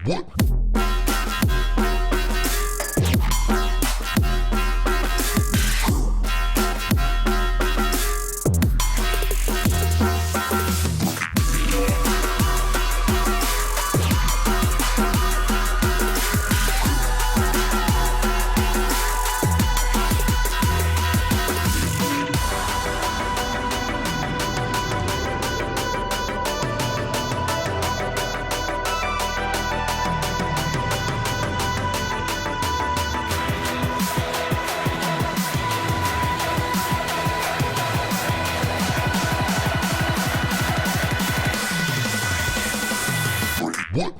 What? What?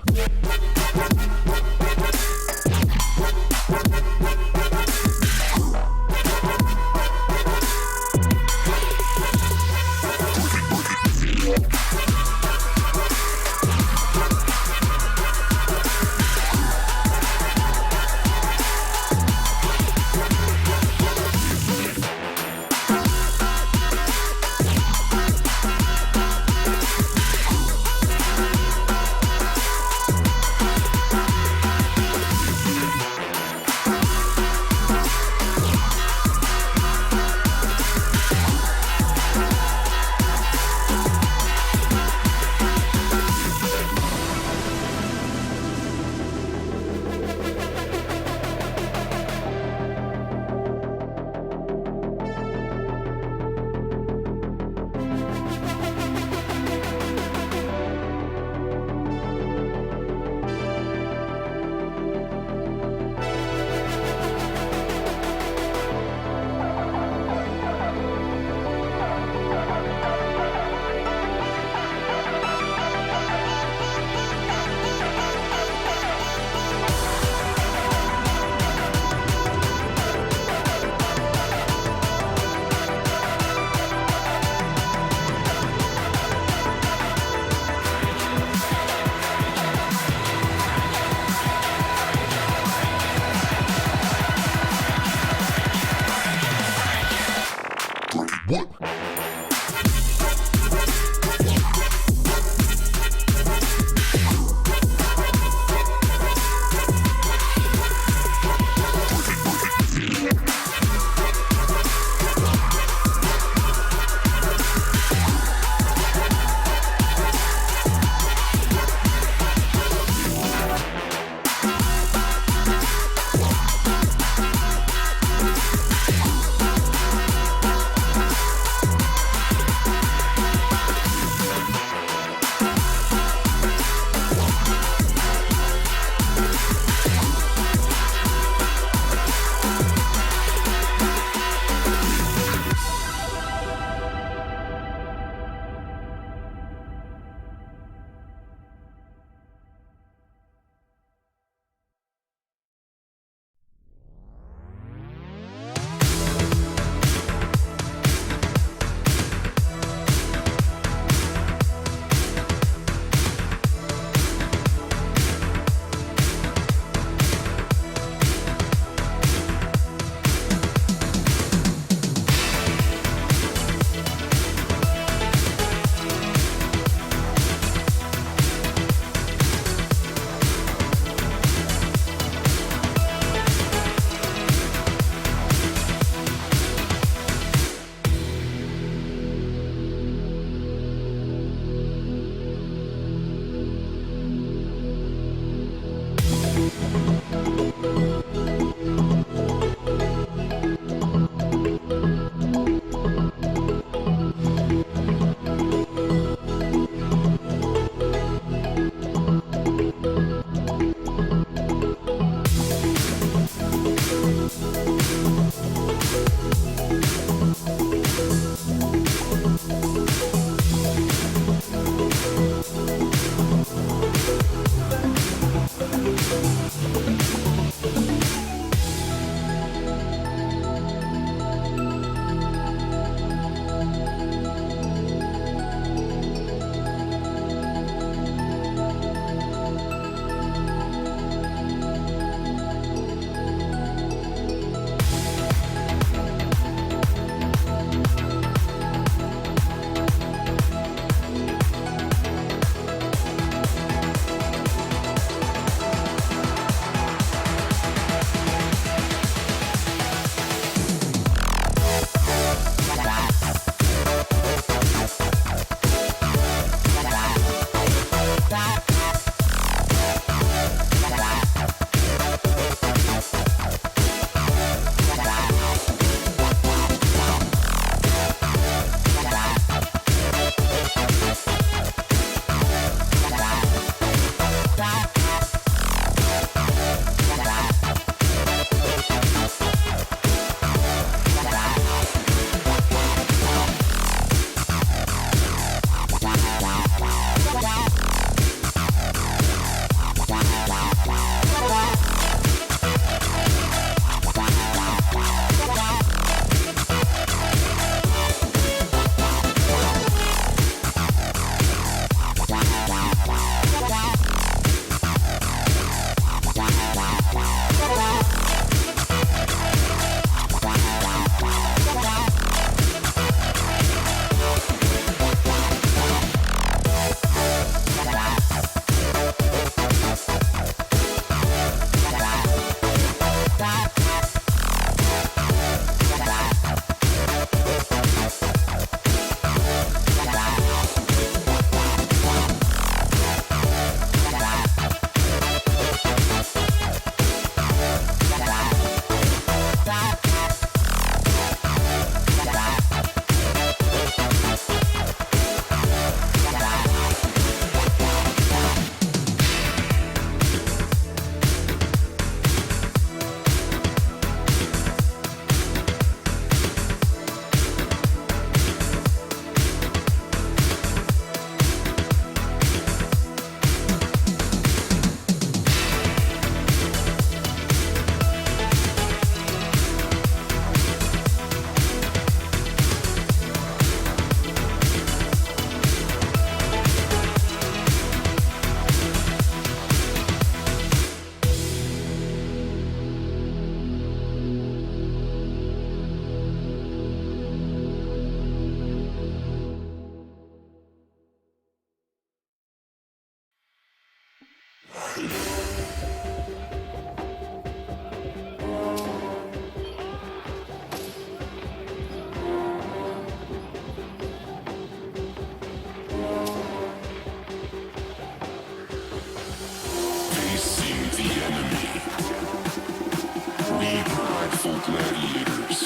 beautiful gladiators.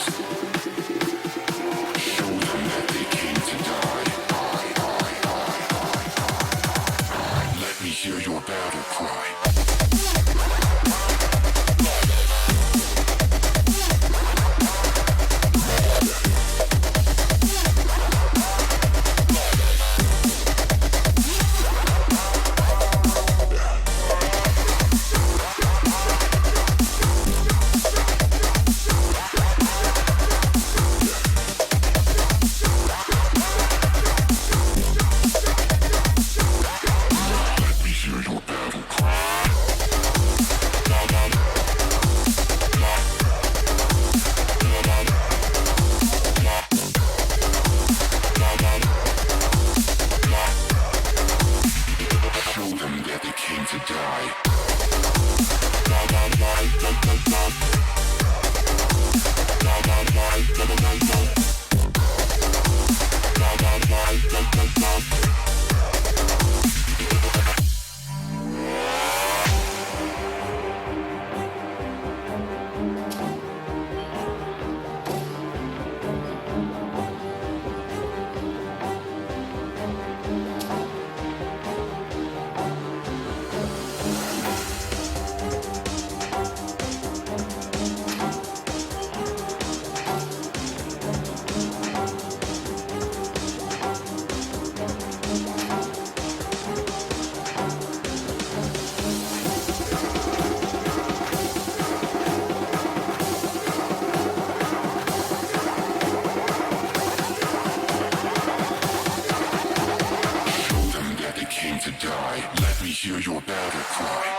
Show them that they came to die. Let me hear your battle cry. Let me hear your battle cry.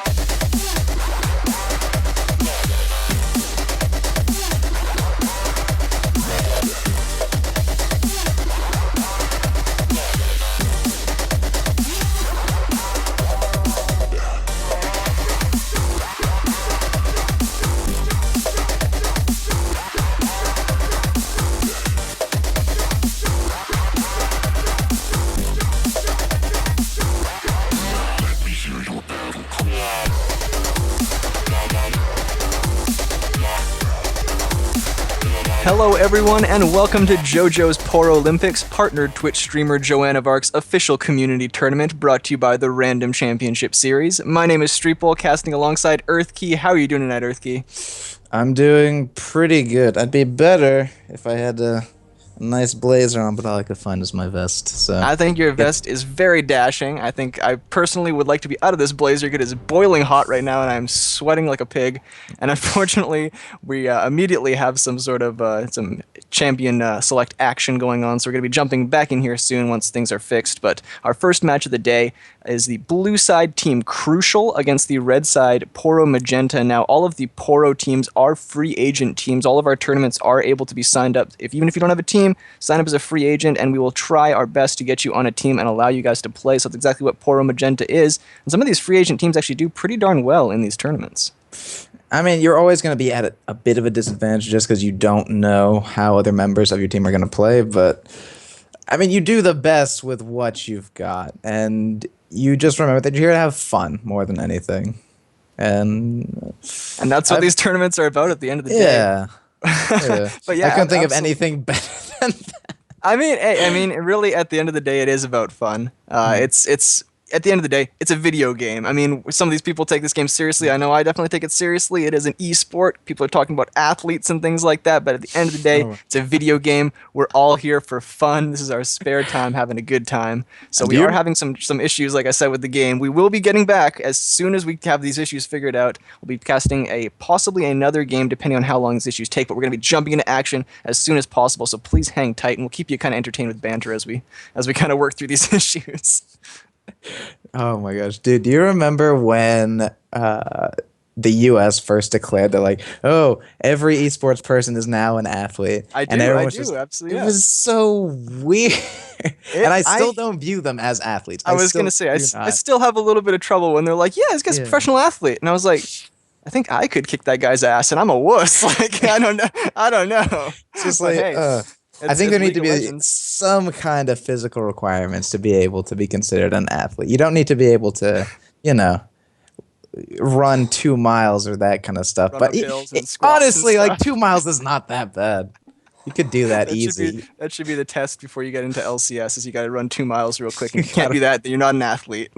Hello everyone and welcome to JoJo's Porolympics, partnered Twitch streamer Joanne of Arc's official community tournament brought to you by the Random Championship Series. My name is Streetball, casting alongside Earthkey. How are you doing tonight, Earthkey? I'm doing pretty good. I'd be better if I had a nice blazer on, but all I could find is my vest. So I think your vest is very dashing. I think I personally would like to be out of this blazer. It is boiling hot right now and I'm sweating like a pig. And unfortunately, we immediately have some sort of some champion select action going on, so we're going to be jumping back in here soon once things are fixed. But our first match of the day is the blue side team Crucial against the red side Poro Magenta. Now, all of the Poro teams are free agent teams. All of our tournaments are able to be signed up. Even if you don't have a team, sign up as a free agent, and we will try our best to get you on a team and allow you guys to play. So that's exactly what Poro Magenta is. And some of these free agent teams actually do pretty darn well in these tournaments. I mean, you're always going to be at a bit of a disadvantage just because you don't know how other members of your team are going to play, but I mean, you do the best with what you've got, and you just remember that you're here to have fun more than anything. And that's what these tournaments are about at the end of the day. Yeah. But yeah, I couldn't think of anything better than that. I mean, really, at the end of the day, it is about fun. It's at the end of the day, it's a video game. I mean, some of these people take this game seriously. I know I definitely take it seriously. It is an e-sport. People are talking about athletes and things like that, but at the end of the day, it's a video game. We're all here for fun. This is our spare time, having a good time. So we are having some issues, like I said, with the game. We will be getting back as soon as we have these issues figured out. We'll be casting possibly another game, depending on how long these issues take, but we're going to be jumping into action as soon as possible, so please hang tight, and we'll keep you kind of entertained with banter as we kind of work through these issues. Oh my gosh, dude, do you remember when the US first declared that, like, oh, every esports person is now an athlete? I do, absolutely. It was so weird. And I still don't view them as athletes. I was going to say, I still have a little bit of trouble when they're like, yeah, this guy's a professional athlete. And I was like, I think I could kick that guy's ass, and I'm a wuss. Like, I don't know. It's just like, hey, I think there need to be some kind of physical requirements to be able to be considered an athlete. You don't need to be able to, run 2 miles or that kind of stuff. Run but up hills and squats and honestly, like stuff. 2 miles is not that bad. You could do that easy. That should be the test before you get into LCS. Is you got to run 2 miles real quick. And if you can't do that, then you're not an athlete.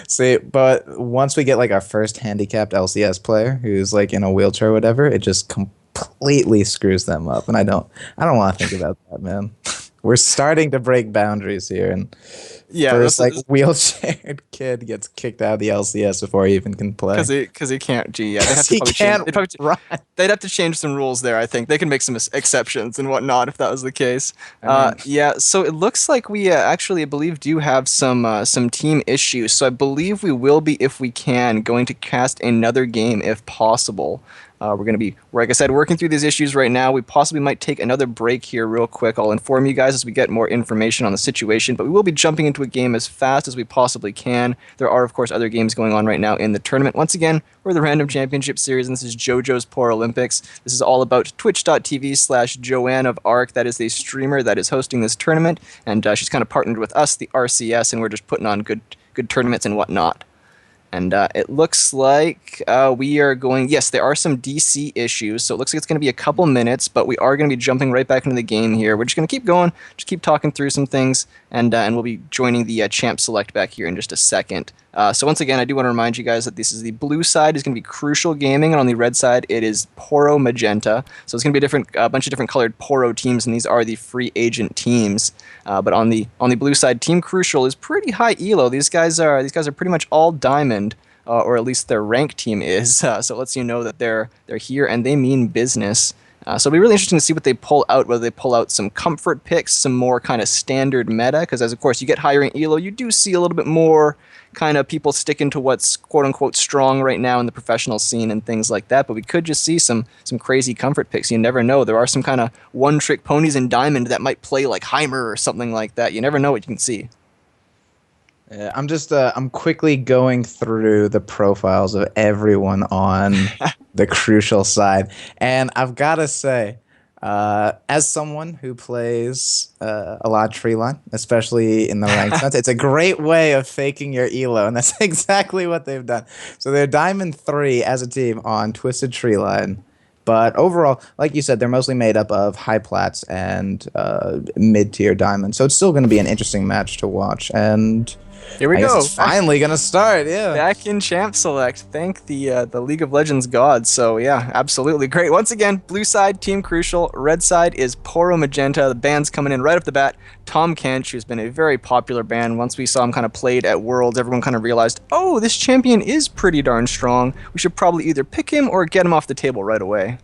See, but once we get like our first handicapped LCS player who's like in a wheelchair or whatever, it just completely screws them up, and I don't want to think about that, man. We're starting to break boundaries here, and Yeah, first that's- like wheelchaired kid gets kicked out of the LCS before he even can play. because he can't. Gee, yeah, He can't run. they'd have to change some rules there. I think they can make some exceptions and whatnot if that was the case. I mean- Yeah, so it looks like we actually, I believe, do have some team issues. So I believe we will be, if we can, going to cast another game if possible. We're going to be, like I said, working through these issues right now. We possibly might take another break here real quick. I'll inform you guys as we get more information on the situation, but we will be jumping into a game as fast as we possibly can. There are, of course, other games going on right now in the tournament. Once again, we're the Random Championship Series, and this is JoJo's Porolympics. This is all about twitch.tv/Joanne of Arc. That is the streamer that is hosting this tournament, and she's kind of partnered with us, the RCS, and we're just putting on good tournaments and whatnot. And it looks like we are going... Yes, there are some DC issues, so it looks like it's going to be a couple minutes, but we are going to be jumping right back into the game here. We're just going to keep going, just keep talking through some things, and we'll be joining the Champ Select back here in just a second. So once again, I do want to remind you guys that this is the blue side is going to be Crucial Gaming, and on the red side it is Poro Magenta. So it's going to be a bunch of different colored Poro teams, and these are the free agent teams. But on the blue side, Team Crucial is pretty high elo. These guys are pretty much all diamond, or at least their rank team is. So it lets you know that they're here and they mean business. So it'll be really interesting to see what they pull out, whether they pull out some comfort picks, some more kind of standard meta, because as of course you get higher in elo, you do see a little bit more kind of people sticking to what's quote-unquote strong right now in the professional scene and things like that, but we could just see some crazy comfort picks. You never know. There are some kind of one-trick ponies in Diamond that might play like Heimer or something like that. You never know what you can see. Yeah, I'm quickly going through the profiles of everyone on the Crucial side, and I've got to say, as someone who plays a lot of tree line, especially in the ranked sense, it's a great way of faking your elo, and that's exactly what they've done. So they're Diamond 3 as a team on Twisted Tree Line, but overall, like you said, they're mostly made up of high plats and mid-tier diamonds, so it's still going to be an interesting match to watch, and... Here we I guess go. it's finally gonna start, yeah. Back in Champ Select. Thank the League of Legends gods. So yeah, absolutely great. Once again, blue side, Team Crucial. Red side is Poro Magenta. The band's coming in right off the bat. Tom Kench, who's been a very popular band. Once we saw him kind of played at Worlds, everyone kind of realized, oh, this champion is pretty darn strong. We should probably either pick him or get him off the table right away.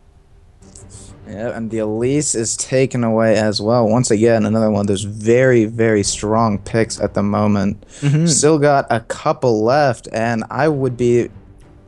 Yeah, and the Elise is taken away as well. Once again, another one of those very, very strong picks at the moment. Mm-hmm. Still got a couple left, and I would be...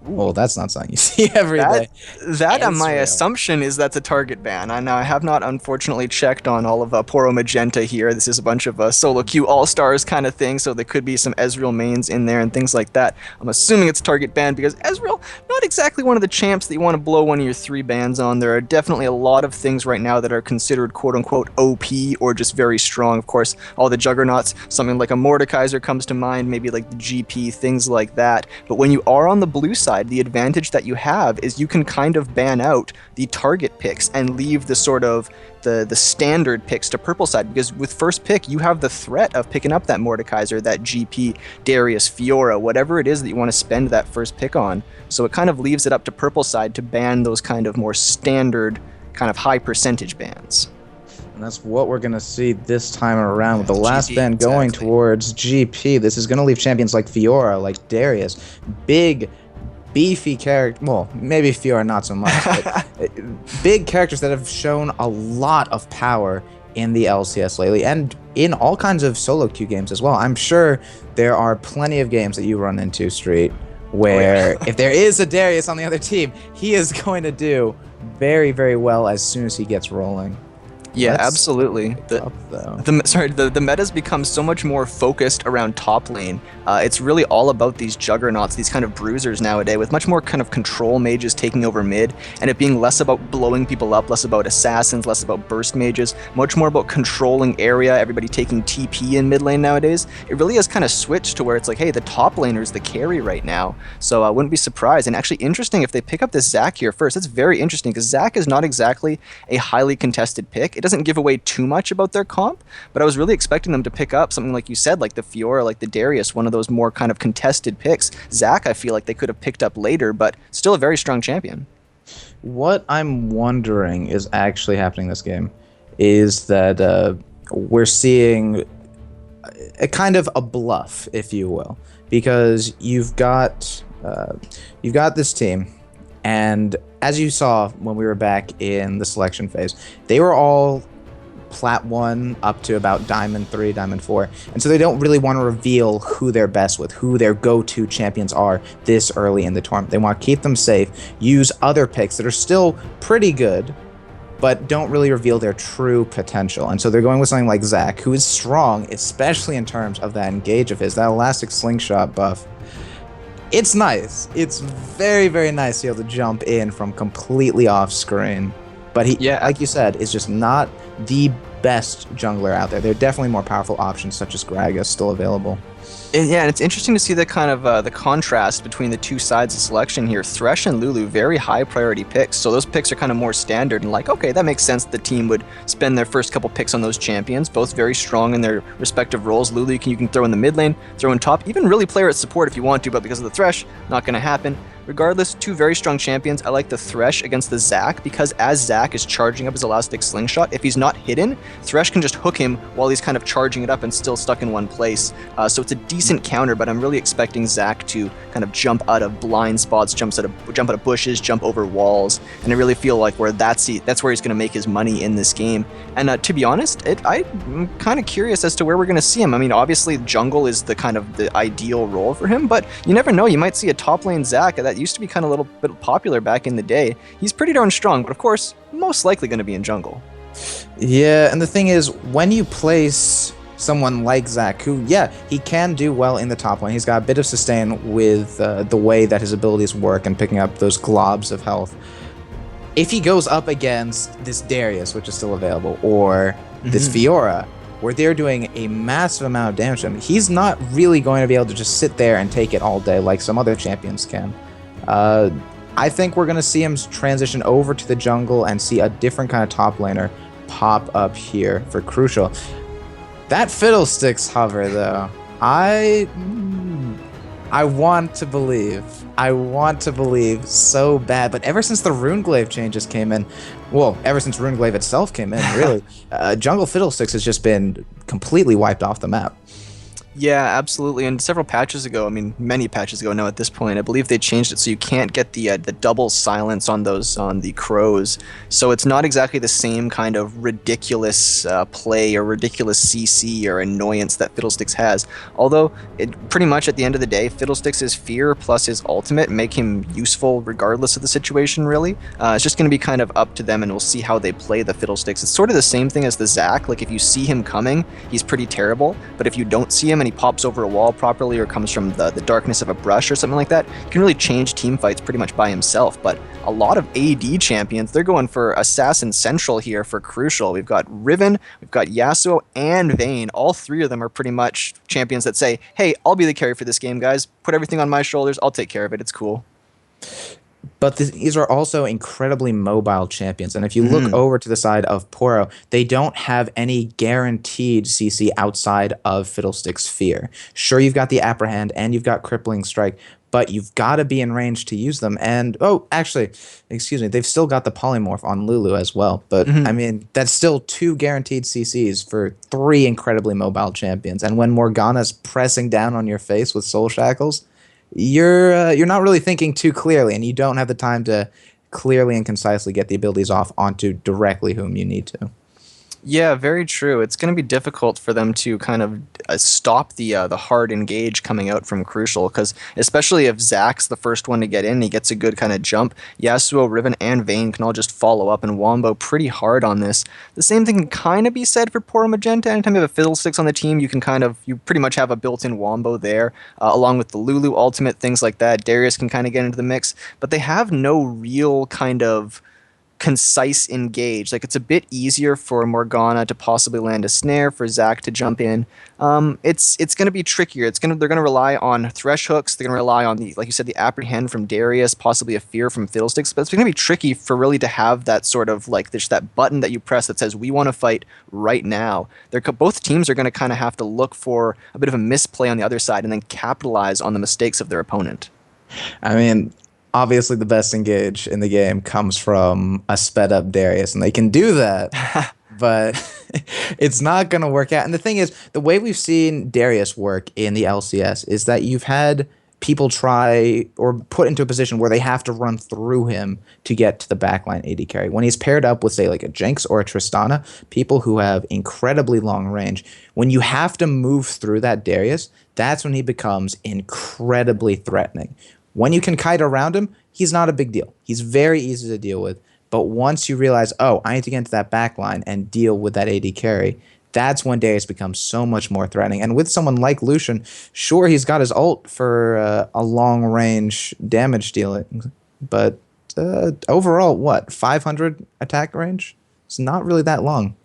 Well, that's not something you see every day. My Israel. assumption is that's a target ban. I have not unfortunately checked on all of Poro Magenta here. This is a bunch of solo queue all-stars kind of thing, so there could be some Ezreal mains in there and things like that. I'm assuming it's target ban because Ezreal, not exactly one of the champs that you want to blow one of your 3 bans on. There are definitely a lot of things right now that are considered quote-unquote OP or just very strong. Of course, all the juggernauts, something like a Mordekaiser comes to mind, maybe like the GP, things like that. But when you are on the blue side, the advantage that you have is you can kind of ban out the target picks and leave the sort of the standard picks to purple side, because with first pick you have the threat of picking up that Mordekaiser, that GP, Darius, Fiora, whatever it is that you want to spend that first pick on. So it kind of leaves it up to purple side to ban those kind of more standard kind of high percentage bans. And that's what we're going to see this time around with the last GP, ban going exactly. towards GP. This is going to leave champions like Fiora, like Darius, big, beefy character. Well, maybe Fiora not so much, but big characters that have shown a lot of power in the LCS lately and in all kinds of solo queue games as well. I'm sure there are plenty of games that you run into, Street, where if there is a Darius on the other team, he is going to do very, very well as soon as he gets rolling. Yeah, That's absolutely. tough, though. The meta's become so much more focused around top lane. It's really all about these juggernauts, these kind of bruisers nowadays, with much more kind of control mages taking over mid, and it being less about blowing people up, less about assassins, less about burst mages, much more about controlling area, everybody taking TP in mid lane nowadays. It really has kind of switched to where it's like, hey, the top laner's the carry right now, so I wouldn't be surprised. And actually interesting if they pick up this Zac here first. That's very interesting, because Zac is not exactly a highly contested pick. It doesn't give away too much about their comp, but I was really expecting them to pick up something like you said, like the Fiora, like the Darius, one of those more kind of contested picks. Zac, I feel like they could have picked up later, but still a very strong champion. What I'm wondering is actually happening this game is that we're seeing a kind of a bluff, if you will, because you've got this team, and as you saw when we were back in the selection phase, they were all Plat 1 up to about Diamond 3, Diamond 4, and so they don't really want to reveal who they're best with, who their go-to champions are this early in the tournament. They want to keep them safe, use other picks that are still pretty good, but don't really reveal their true potential. And so they're going with something like Zac, who is strong, especially in terms of that engage of his, that elastic slingshot buff. It's nice. It's very, very nice to be able to jump in from completely off screen. But he, like you said, is just not the best jungler out there. There are definitely more powerful options, such as Gragas, still available. And yeah, and it's interesting to see the kind of the contrast between the two sides of selection here. Thresh and Lulu, very high priority picks, so those picks are kind of more standard and like, okay, that makes sense. The team would spend their first couple picks on those champions, both very strong in their respective roles. Lulu, you can throw in the mid lane, throw in top, even really play her at support if you want to, but because of the Thresh, not going to happen. Regardless, two very strong champions. I like the Thresh against the Zac, because as Zac is charging up his elastic slingshot, if he's not hidden, Thresh can just hook him while he's kind of charging it up and still stuck in one place. So it's a decent counter, but I'm really expecting Zac to kind of jump out of blind spots, jump out of bushes, jump over walls, and I really feel like that's where he's going to make his money in this game. And to be honest, I'm kind of curious as to where we're going to see him. I mean, obviously jungle is the kind of the ideal role for him, but you never know. You might see a top lane Zac that used to be kind of a little bit popular back in the day. He's pretty darn strong, but of course, most likely going to be in jungle. Yeah, and the thing is, when you place someone like Zac, who, yeah, he can do well in the top lane. He's got a bit of sustain with the way that his abilities work and picking up those globs of health. If he goes up against this Darius, which is still available, or this Fiora, where they're doing a massive amount of damage to him, he's not really going to be able to just sit there and take it all day like some other champions can. I think we're going to see him transition over to the jungle and see a different kind of top laner pop up here for Crucial. That Fiddlesticks hover, though, I want to believe. I want to believe so bad, but ever since the Runeglaive changes came in, well, ever since Runeglaive itself came in, really, Jungle Fiddlesticks has just been completely wiped off the map. Yeah, absolutely. And several patches ago, I mean, many patches ago now at this point, I believe they changed it so you can't get the double silence on the crows. So it's not exactly the same kind of ridiculous play or ridiculous CC or annoyance that Fiddlesticks has. Although, pretty much at the end of the day, Fiddlesticks' fear plus his ultimate make him useful regardless of the situation, really. It's just going to be kind of up to them, and we'll see how they play the Fiddlesticks. It's sort of the same thing as the Zac. Like, if you see him coming, he's pretty terrible. But if you don't see him and he pops over a wall properly or comes from the darkness of a brush or something like that, he can really change team fights pretty much by himself. But a lot of AD champions, they're going for Assassin Central here for Crucial. We've got Riven, we've got Yasuo, and Vayne. All three of them are pretty much champions that say, hey, I'll be the carry for this game, guys. Put everything on my shoulders. I'll take care of it. It's cool. But these are also incredibly mobile champions. And if you look over to the side of Poro, they don't have any guaranteed CC outside of Fiddlestick's Fear. Sure, you've got the Apprehend and you've got Crippling Strike, but you've got to be in range to use them. And, oh, actually, excuse me, they've still got the Polymorph on Lulu as well. But, I mean, that's still 2 guaranteed CCs for 3 incredibly mobile champions. And when Morgana's pressing down on your face with Soul Shackles, you're not really thinking too clearly, and you don't have the time to clearly and concisely get the abilities off onto directly whom you need to. Yeah, very true. It's going to be difficult for them to kind of stop the hard engage coming out from Crucial, because especially if Zack's the first one to get in, he gets a good kind of jump. Yasuo, Riven, and Vayne can all just follow up and wombo pretty hard on this. The same thing can kind of be said for Poro Magenta. Anytime you have a Fiddlesticks on the team, you pretty much have a built-in wombo there, along with the Lulu ultimate, things like that. Darius can kind of get into the mix, but they have no real kind of concise engage. Like it's a bit easier for Morgana to possibly land a snare, for Zack to jump in. It's going to be trickier. They're going to rely on thresh hooks. They're going to rely on the, like you said, the apprehend from Darius, possibly a fear from Fiddlesticks. But it's going to be tricky for really to have that sort of like there's that button that you press that says we want to fight right now. Both teams are going to kind of have to look for a bit of a misplay on the other side and then capitalize on the mistakes of their opponent. I mean, obviously the best engage in the game comes from a sped up Darius, and they can do that, but it's not going to work out. And the thing is, the way we've seen Darius work in the LCS is that you've had people try or put into a position where they have to run through him to get to the backline AD carry. When he's paired up with, say, like a Jinx or a Tristana, people who have incredibly long range, when you have to move through that Darius, that's when he becomes incredibly threatening. When you can kite around him, he's not a big deal. He's very easy to deal with. But once you realize, oh, I need to get into that back line and deal with that AD carry, that's when Darius becomes so much more threatening. And with someone like Lucian, sure, he's got his ult for a long-range damage dealing. But overall, what, 500 attack range? It's not really that long.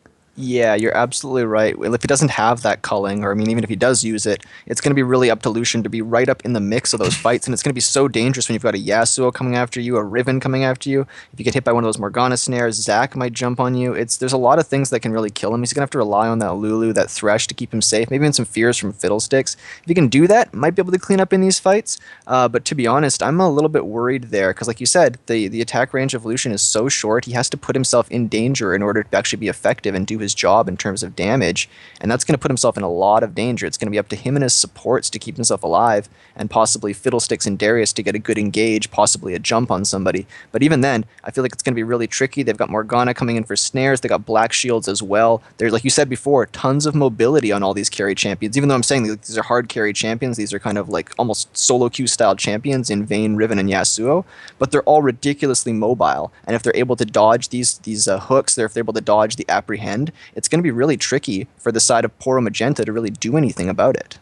Yeah, you're absolutely right. Well, if he doesn't have that culling, or I mean, even if he does use it, it's going to be really up to Lucian to be right up in the mix of those fights, and it's going to be so dangerous when you've got a Yasuo coming after you, a Riven coming after you. If you get hit by one of those Morgana snares, Zack might jump on you. There's a lot of things that can really kill him. He's going to have to rely on that Lulu, that Thresh to keep him safe, maybe even some fears from Fiddlesticks. If he can do that, might be able to clean up in these fights. But to be honest, I'm a little bit worried there, because like you said, the attack range of Lucian is so short, he has to put himself in danger in order to actually be effective and do his job in terms of damage, and that's going to put himself in a lot of danger. It's going to be up to him and his supports to keep himself alive, and possibly Fiddlesticks and Darius to get a good engage, possibly a jump on somebody. But even then, I feel like it's going to be really tricky. They've got Morgana coming in for snares. They got Black Shields as well. There's, like you said before, tons of mobility on all these carry champions. Even though I'm saying these are hard carry champions, these are kind of like almost solo queue style champions in Vayne, Riven, and Yasuo, but they're all ridiculously mobile. And if they're able to dodge these hooks, if they're able to dodge the apprehend, it's going to be really tricky for the side of Poro Magenta to really do anything about it.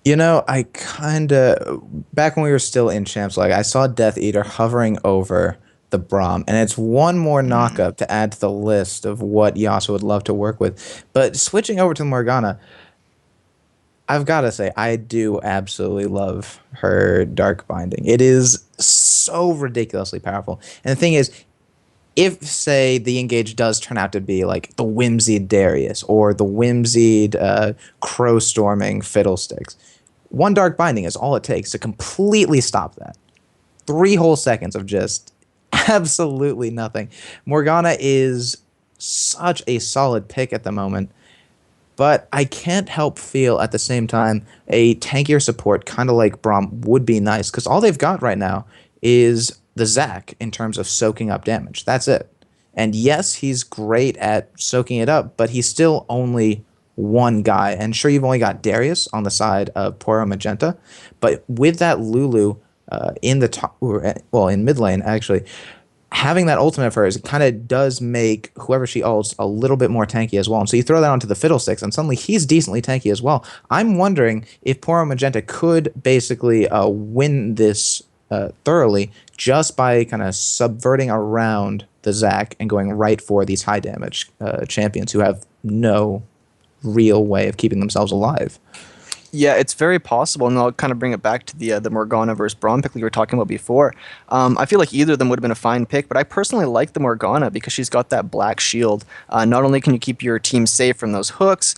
You know, I kind of, back when we were still in Champs, like I saw Death Eater hovering over the Braum, and it's one more knockup to add to the list of what Yasuo would love to work with. But switching over to Morgana, I've got to say, I do absolutely love her Dark Binding. It is so ridiculously powerful. And the thing is, if, say, the engage does turn out to be like the whimsied Darius or the whimsied crow-storming Fiddlesticks, one Dark Binding is all it takes to completely stop that. 3 whole seconds of just absolutely nothing. Morgana is such a solid pick at the moment, but I can't help feel at the same time a tankier support kind of like Braum would be nice, because all they've got right now is the Zack in terms of soaking up damage. That's it. And yes, he's great at soaking it up, but he's still only one guy. And sure, you've only got Darius on the side of Poro Magenta, but with that Lulu in the top, well, in mid lane actually, having that ultimate of hers, it kind of does make whoever she ults a little bit more tanky as well. And so you throw that onto the Fiddlesticks, and suddenly he's decently tanky as well. I'm wondering if Poro Magenta could basically win this thoroughly just by kind of subverting around the Zack and going right for these high damage champions who have no real way of keeping themselves alive. Yeah, it's very possible, and I'll kind of bring it back to the Morgana versus Braum pick we were talking about before. I feel like either of them would have been a fine pick, but I personally like the Morgana because she's got that black shield. Not only can you keep your team safe from those hooks,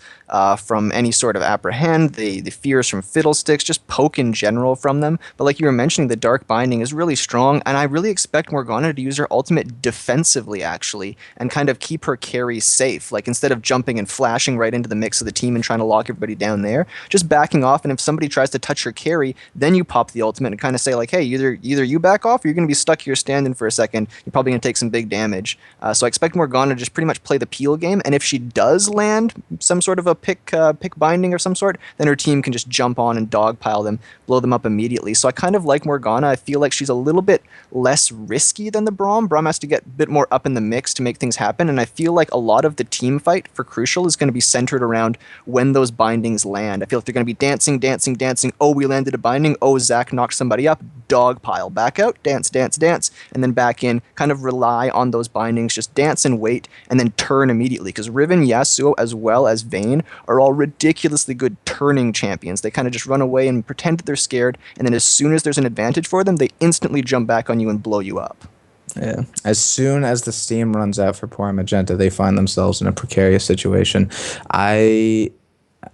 from any sort of apprehend, the fears from fiddlesticks, just poke in general from them. But like you were mentioning, the Dark Binding is really strong, and I really expect Morgana to use her ultimate defensively, actually, and kind of keep her carry safe. Like, instead of jumping and flashing right into the mix of the team and trying to lock everybody down there, just backing off, and if somebody tries to touch her carry, then you pop the ultimate and kind of say, like, hey, either you back off, or you're going to be stuck here standing for a second. You're probably going to take some big damage. So I expect Morgana to just pretty much play the peel game, and if she does land some sort of a pick binding of some sort, then her team can just jump on and dogpile them, blow them up immediately. So I kind of like Morgana. I feel like she's a little bit less risky than the Braum. Braum has to get a bit more up in the mix to make things happen, and I feel like a lot of the team fight for Crucial is going to be centered around when those bindings land. I feel like they're going to be dancing. Oh, we landed a binding. Oh, Zach knocked somebody up. Dogpile. Back out. Dance. And then back in. Kind of rely on those bindings. Just dance and wait, and then turn immediately. Because Riven, Yasuo, as well as Vayne are all ridiculously good turning champions. They kind of just run away and pretend that they're scared, and then as soon as there's an advantage for them, they instantly jump back on you and blow you up. Yeah. As soon as the steam runs out for Poor Magenta, they find themselves in a precarious situation. I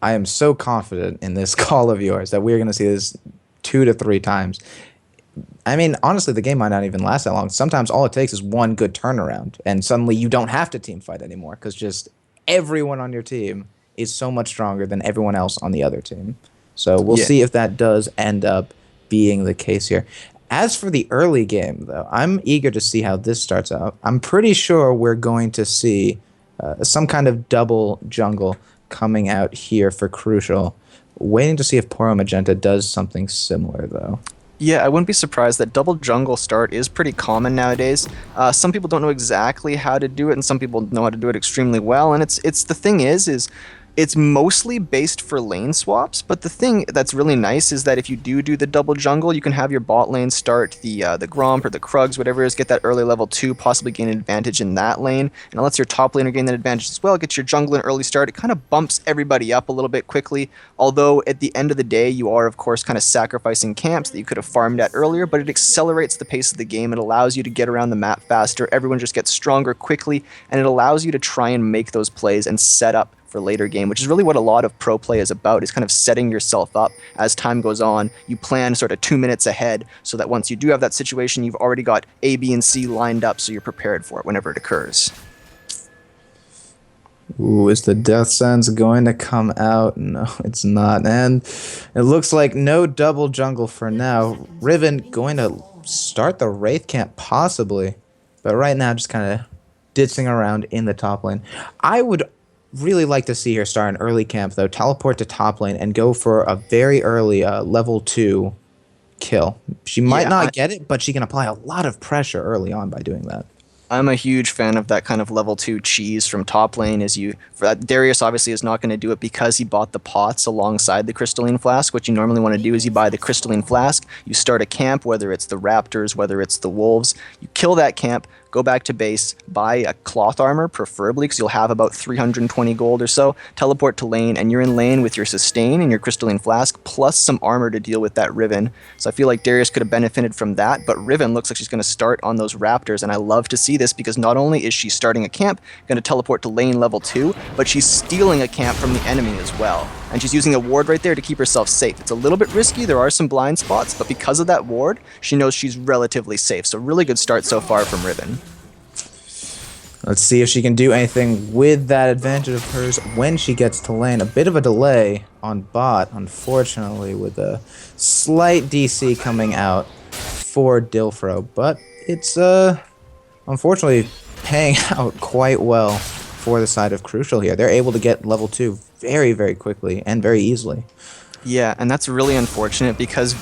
am so confident in this call of yours that we're going to see this 2 to 3 times. I mean, honestly, the game might not even last that long. Sometimes all it takes is one good turnaround, and suddenly you don't have to team fight anymore because just everyone on your team is so much stronger than everyone else on the other team. So we'll see if that does end up being the case here. As for the early game, though, I'm eager to see how this starts out. I'm pretty sure we're going to see some kind of double jungle coming out here for Crucial. Waiting to see if Poro Magenta does something similar, though. Yeah, I wouldn't be surprised. That double jungle start is pretty common nowadays. Some people don't know exactly how to do it, and some people know how to do it extremely well. And it's the thing is it's mostly based for lane swaps, but the thing that's really nice is that if you do the double jungle, you can have your bot lane start the Gromp or the Krugs, whatever it is, get that early level 2, possibly gain an advantage in that lane, and it lets your top laner gain that advantage as well, get your jungle an early start. It kind of bumps everybody up a little bit quickly, although at the end of the day, you are, of course, kind of sacrificing camps that you could have farmed at earlier, but it accelerates the pace of the game. It allows you to get around the map faster, everyone just gets stronger quickly, and it allows you to try and make those plays and set up for later game, which is really what a lot of pro play is about, is kind of setting yourself up as time goes on. You plan sort of 2 minutes ahead so that once you do have that situation, you've already got A, B, and C lined up so you're prepared for it whenever it occurs. Ooh, is the Death Sentence going to come out? No, it's not. And it looks like no double jungle for now. Riven going to start the Wraith camp, possibly. But right now, just kind of ditzing around in the top lane. I would really like to see her start an early camp, though, teleport to top lane and go for a very early level 2 kill. She might not get it, but she can apply a lot of pressure early on by doing that. I'm a huge fan of that kind of level 2 cheese from top lane. Darius obviously is not going to do it because he bought the pots alongside the crystalline flask. What you normally want to do is you buy the crystalline flask, you start a camp, whether it's the raptors, whether it's the wolves, you kill that camp, go back to base, buy a cloth armor, preferably, because you'll have about 320 gold or so, teleport to lane, and you're in lane with your sustain and your crystalline flask, plus some armor to deal with that Riven. So I feel like Darius could have benefited from that, but Riven looks like she's going to start on those raptors, and I love to see this because not only is she starting a camp, going to teleport to lane level 2, but she's stealing a camp from the enemy as well. And she's using a ward right there to keep herself safe. It's a little bit risky, there are some blind spots, but because of that ward, she knows she's relatively safe. So really good start so far from Riven. Let's see if she can do anything with that advantage of hers when she gets to lane. A bit of a delay on bot, unfortunately, with a slight DC coming out for Dilfro, but it's unfortunately paying out quite well for the side of Crucial here. They're able to get level 2 very, very quickly and very easily. Yeah, and that's really unfortunate because,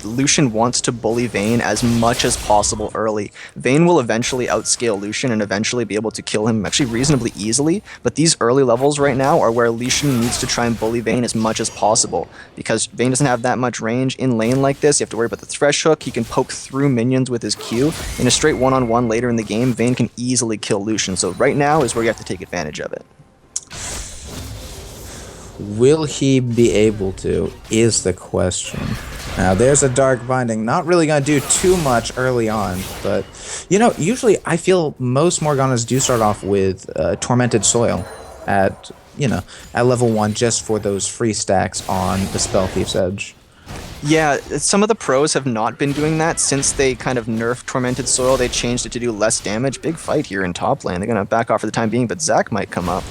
Lucian wants to bully Vayne as much as possible early. Vayne will eventually outscale Lucian and eventually be able to kill him actually reasonably easily, but these early levels right now are where Lucian needs to try and bully Vayne as much as possible because Vayne doesn't have that much range in lane like this. You have to worry about the Thresh Hook. He can poke through minions with his Q. In a straight one-on-one later in the game, Vayne can easily kill Lucian, so right now is where you have to take advantage of it. Will he be able to, is the question. Now, there's a Dark Binding. Not really going to do too much early on, but, you know, usually I feel most Morganas do start off with Tormented Soil at, at level 1 just for those free stacks on the Spell Thief's Edge. Yeah, some of the pros have not been doing that since they kind of nerfed Tormented Soil. They changed it to do less damage. Big fight here in top lane. They're going to back off for the time being, but Zac might come up.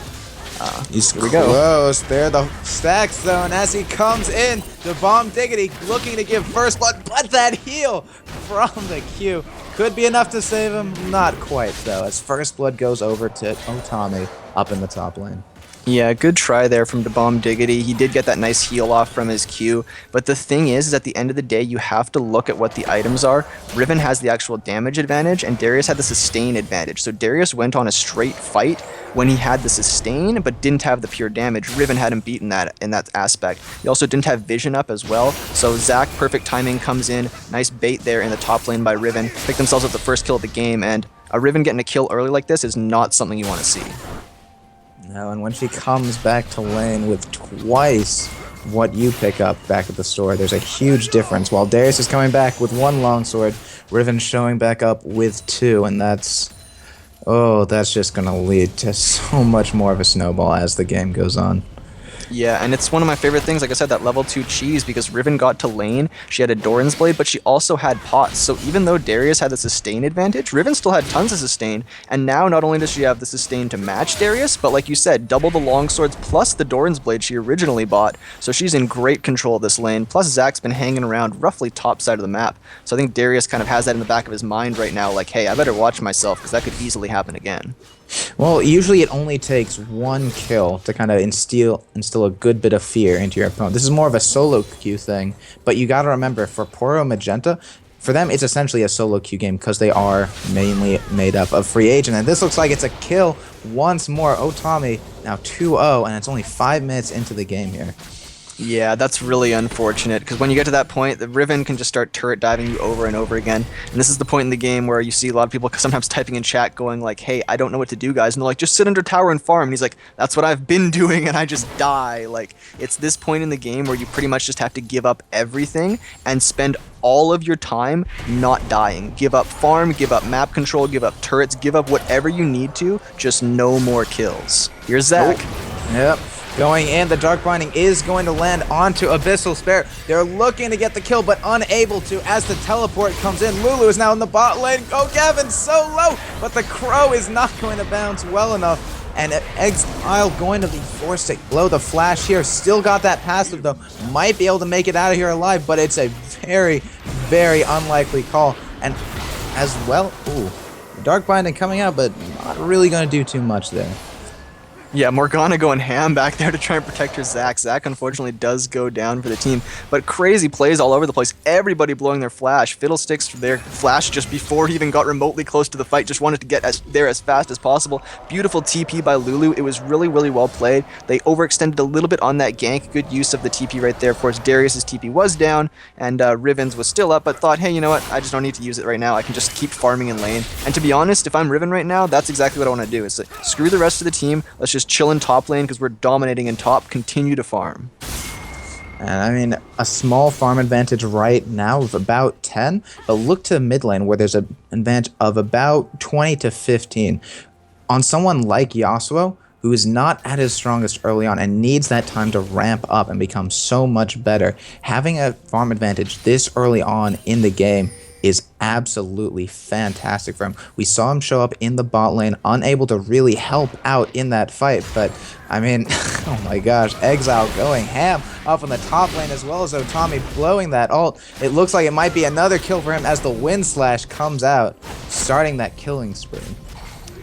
He's here we go. Close. There, the stack zone as he comes in. The Bomb Diggity looking to give first blood, but that heal from the Q could be enough to save him. Not quite, though, as first blood goes over to Otami up in the top lane. Yeah, good try there from the Bomb Diggity. He did get that nice heal off from his Q, but the thing is at the end of the day, you have to look at what the items are. Riven has the actual damage advantage, and Darius had the sustain advantage. So Darius went on a straight fight when he had the sustain, but didn't have the pure damage. Riven had him beaten that in that aspect. He also didn't have vision up as well, so Zac, perfect timing, comes in. Nice bait there in the top lane by Riven. Pick themselves up the first kill of the game, and a Riven getting a kill early like this is not something you want to see. No, and when she comes back to lane with twice what you pick up back at the store, there's a huge difference. While Darius is coming back with 1 longsword, Riven showing back up with 2, and that's just going to lead to so much more of a snowball as the game goes on. Yeah, and it's one of my favorite things, like I said, that level 2 cheese, because Riven got to lane, she had a Doran's Blade, but she also had pots, so even though Darius had the sustain advantage, Riven still had tons of sustain, and now not only does she have the sustain to match Darius, but like you said, double the longswords plus the Doran's Blade she originally bought, so she's in great control of this lane, plus Zac's been hanging around roughly top side of the map, so I think Darius kind of has that in the back of his mind right now, like, hey, I better watch myself, because that could easily happen again. Well, usually it only takes 1 kill to kind of instill a good bit of fear into your opponent. This is more of a solo queue thing, but you got to remember, for Poro Magenta, for them it's essentially a solo queue game because they are mainly made up of free agent, and this looks like it's a kill once more. Otami now 2-0, and it's only 5 minutes into the game here. Yeah, that's really unfortunate, because when you get to that point, the Riven can just start turret diving you over and over again. And this is the point in the game where you see a lot of people sometimes typing in chat going like, hey, I don't know what to do, guys. And they're like, just sit under tower and farm. And he's like, that's what I've been doing, and I just die. Like, it's this point in the game where you pretty much just have to give up everything and spend all of your time not dying. Give up farm, give up map control, give up turrets, give up whatever you need to, just no more kills. Here's Zac. Oh. Yep. Going in, the Dark Binding is going to land onto Abyssal Spirit. They're looking to get the kill, but unable to as the teleport comes in. Lulu is now in the bot lane. Oh, Gavin's so low, but the Crow is not going to bounce well enough. And Exile going to be forced to blow the flash here. Still got that passive, though. Might be able to make it out of here alive, but it's a very, very unlikely call. And as well, Dark Binding coming out, but not really going to do too much there. Yeah, Morgana going ham back there to try and protect her Zac. Zac unfortunately does go down for the team, but crazy plays all over the place. Everybody blowing their flash. Fiddlesticks their flash just before he even got remotely close to the fight. Just wanted to get there as fast as possible. Beautiful TP by Lulu. It was really, really well played. They overextended a little bit on that gank. Good use of the TP right there. Of course, Darius's TP was down, and Riven's was still up, but thought, hey, you know what? I just don't need to use it right now. I can just keep farming in lane. And to be honest, if I'm Riven right now, that's exactly what I want to do. Is like, screw the rest of the team. Let's just chill in top lane because we're dominating in top. Continue to farm. And I mean, a small farm advantage right now of about 10, but look to mid lane where there's an advantage of about 20 to 15. On someone like Yasuo, who is not at his strongest early on and needs that time to ramp up and become so much better, having a farm advantage this early on in the game is absolutely fantastic for him. We saw him show up in the bot lane, unable to really help out in that fight, but I mean, oh my gosh, Exile going ham up on the top lane as well as Otami blowing that ult. It looks like it might be another kill for him as the Wind Slash comes out, starting that killing spree.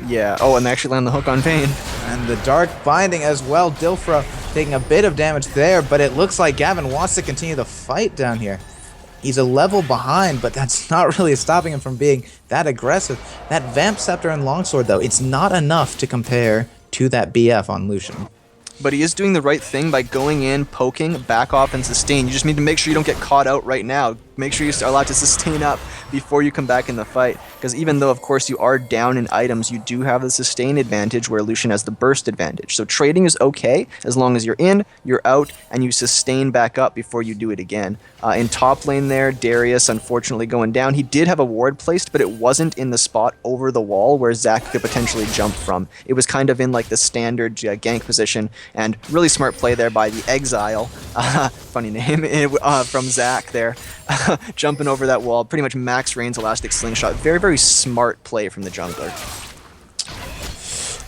Yeah, oh, and they actually land the hook on Vayne. And the Dark Binding as well, Dilfra taking a bit of damage there, but it looks like Gavin wants to continue the fight down here. He's a level behind, but that's not really stopping him from being that aggressive. That Vamp Scepter and Longsword, though, it's not enough to compare to that BF on Lucian. but he is doing the right thing by going in, poking, back off, and sustain. You just need to make sure you don't get caught out right now. Make sure you are allowed to sustain up before you come back in the fight. Because even though, of course, you are down in items, you do have the sustain advantage where Lucian has the burst advantage. So trading is okay as long as you're in, you're out, and you sustain back up before you do it again. In top lane there, Darius unfortunately going down. He did have a ward placed, but it wasn't in the spot over the wall where Zac could potentially jump from. It was kind of in like the standard gank position, and really smart play there by the Exile, funny name, from Zac there. Jumping over that wall, pretty much max range elastic slingshot. Very, very smart play from the jungler.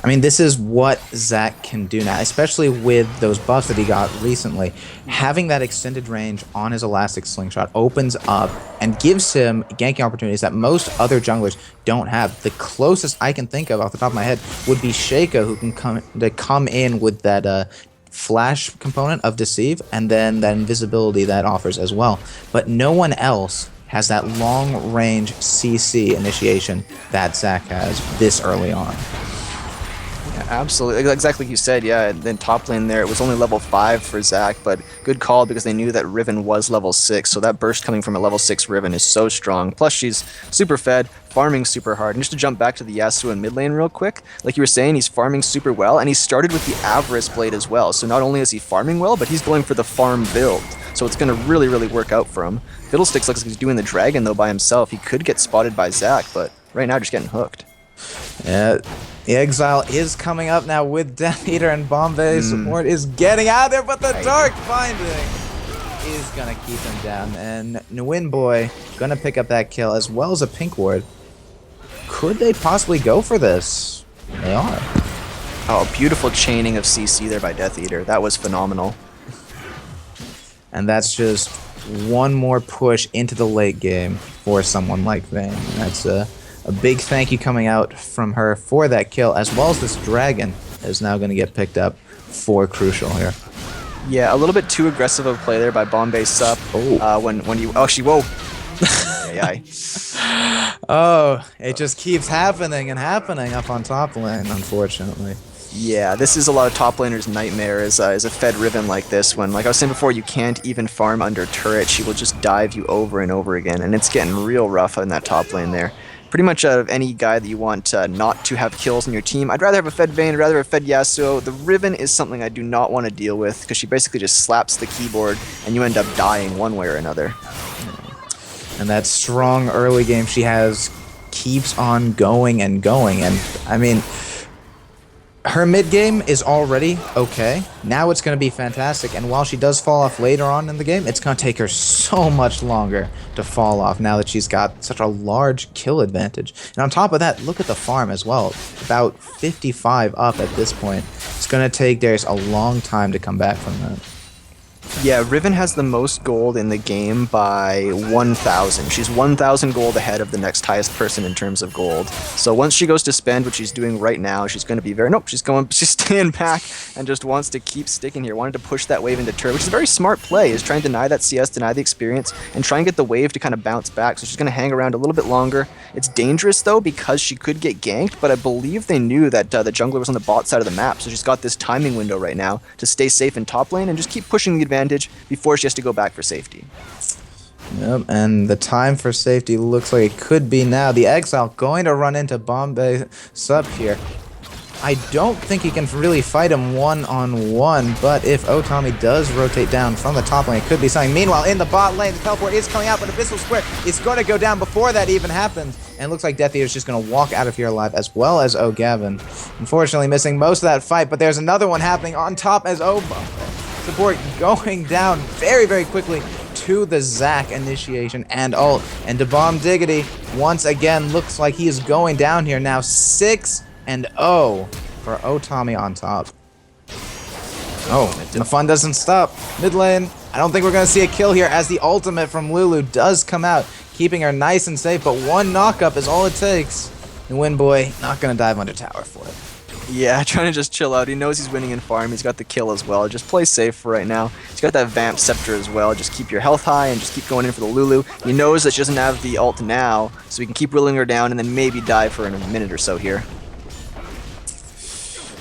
I mean, this is what Zac can do now, especially with those buffs that he got recently. Having that extended range on his elastic slingshot opens up and gives him ganking opportunities that most other junglers don't have. The closest I can think of off the top of my head would be Shaco, who can come in with that flash component of Deceive and then that invisibility that offers as well. But no one else has that long range CC initiation that Zac has this early on. Absolutely, exactly like you said, yeah. Then top lane there, it was only level 5 for Zac, but good call because they knew that Riven was level 6, so that burst coming from a level 6 Riven is so strong. Plus she's super fed, farming super hard. And just to jump back to the Yasuo in mid lane real quick, like you were saying, he's farming super well, and he started with the Avarice Blade as well, so not only is he farming well, but he's going for the farm build, so it's going to really, really work out for him. Fiddlesticks looks like he's doing the dragon though by himself. He could get spotted by Zac, but right now just getting hooked. Yeah. The Exile is coming up now with Death Eater and Bombay. Support is getting out there, but the Dark Binding is going to keep him down. And Nguyen Boy going to pick up that kill as well as a pink ward. Could they possibly go for this? They are. Oh, beautiful chaining of CC there by Death Eater. That was phenomenal. And that's just one more push into the late game for someone like Vayne. That's a big thank you coming out from her for that kill, as well as this dragon is now going to get picked up for Crucial here. Yeah, a little bit too aggressive of a play there by Bombay Sup. She whoa. Oh, it just keeps happening and happening up on top lane, unfortunately. Yeah, this is a lot of top laners' nightmare is a fed Riven like this when, like I was saying before, you can't even farm under turret. She will just dive you over and over again, and it's getting real rough in that top lane there. Pretty much out of any guy that you want not to have kills in your team, I'd rather have a fed Vayne, I'd rather have a fed Yasuo. The Riven is something I do not want to deal with because she basically just slaps the keyboard and you end up dying one way or another. And that strong early game she has keeps on going and going, and I mean, her mid game is already okay. Now it's going to be fantastic, and while she does fall off later on in the game, it's going to take her so much longer to fall off now that she's got such a large kill advantage. And on top of that, look at the farm as well. About 55 up at this point. It's going to take Darius a long time to come back from that. Yeah, Riven has the most gold in the game by 1,000. She's 1,000 gold ahead of the next highest person in terms of gold. So once she goes to spend, which she's doing right now, she's going to be very... Nope, she's staying back and just wants to keep sticking here. Wanted to push that wave into turret, which is a very smart play, is trying to deny that CS, deny the experience, and try and get the wave to kind of bounce back. So she's going to hang around a little bit longer. It's dangerous, though, because she could get ganked, but I believe they knew that the jungler was on the bot side of the map, so she's got this timing window right now to stay safe in top lane and just keep pushing the advantage before she has to go back for safety. Yep, and the time for safety looks like it could be now. The Exile going to run into Bombay Sup here. I don't think he can really fight him one-on-one, but if Otami does rotate down from the top lane, it could be something. Meanwhile, in the bot lane, the teleport is coming out, but Abyssal Square is going to go down before that even happens. And it looks like Death Eater is just going to walk out of here alive, as well as O'Gavin. Unfortunately, missing most of that fight, but there's another one happening on top as support going down very, very quickly to the Zac initiation and ult. And DeBomb Diggity, once again, looks like he is going down here now. 6-0 for Otami on top. Oh, the fun doesn't stop. Mid lane, I don't think we're going to see a kill here as the ultimate from Lulu does come out, keeping her nice and safe, but one knock-up is all it takes. And Win Boy not going to dive under tower for it. Yeah, trying to just chill out. He knows he's winning in farm. He's got the kill as well. Just play safe for right now. He's got that Vamp Scepter as well. Just keep your health high and just keep going in for the Lulu. He knows that she doesn't have the ult now, so he can keep reeling her down and then maybe dive for a minute or so here.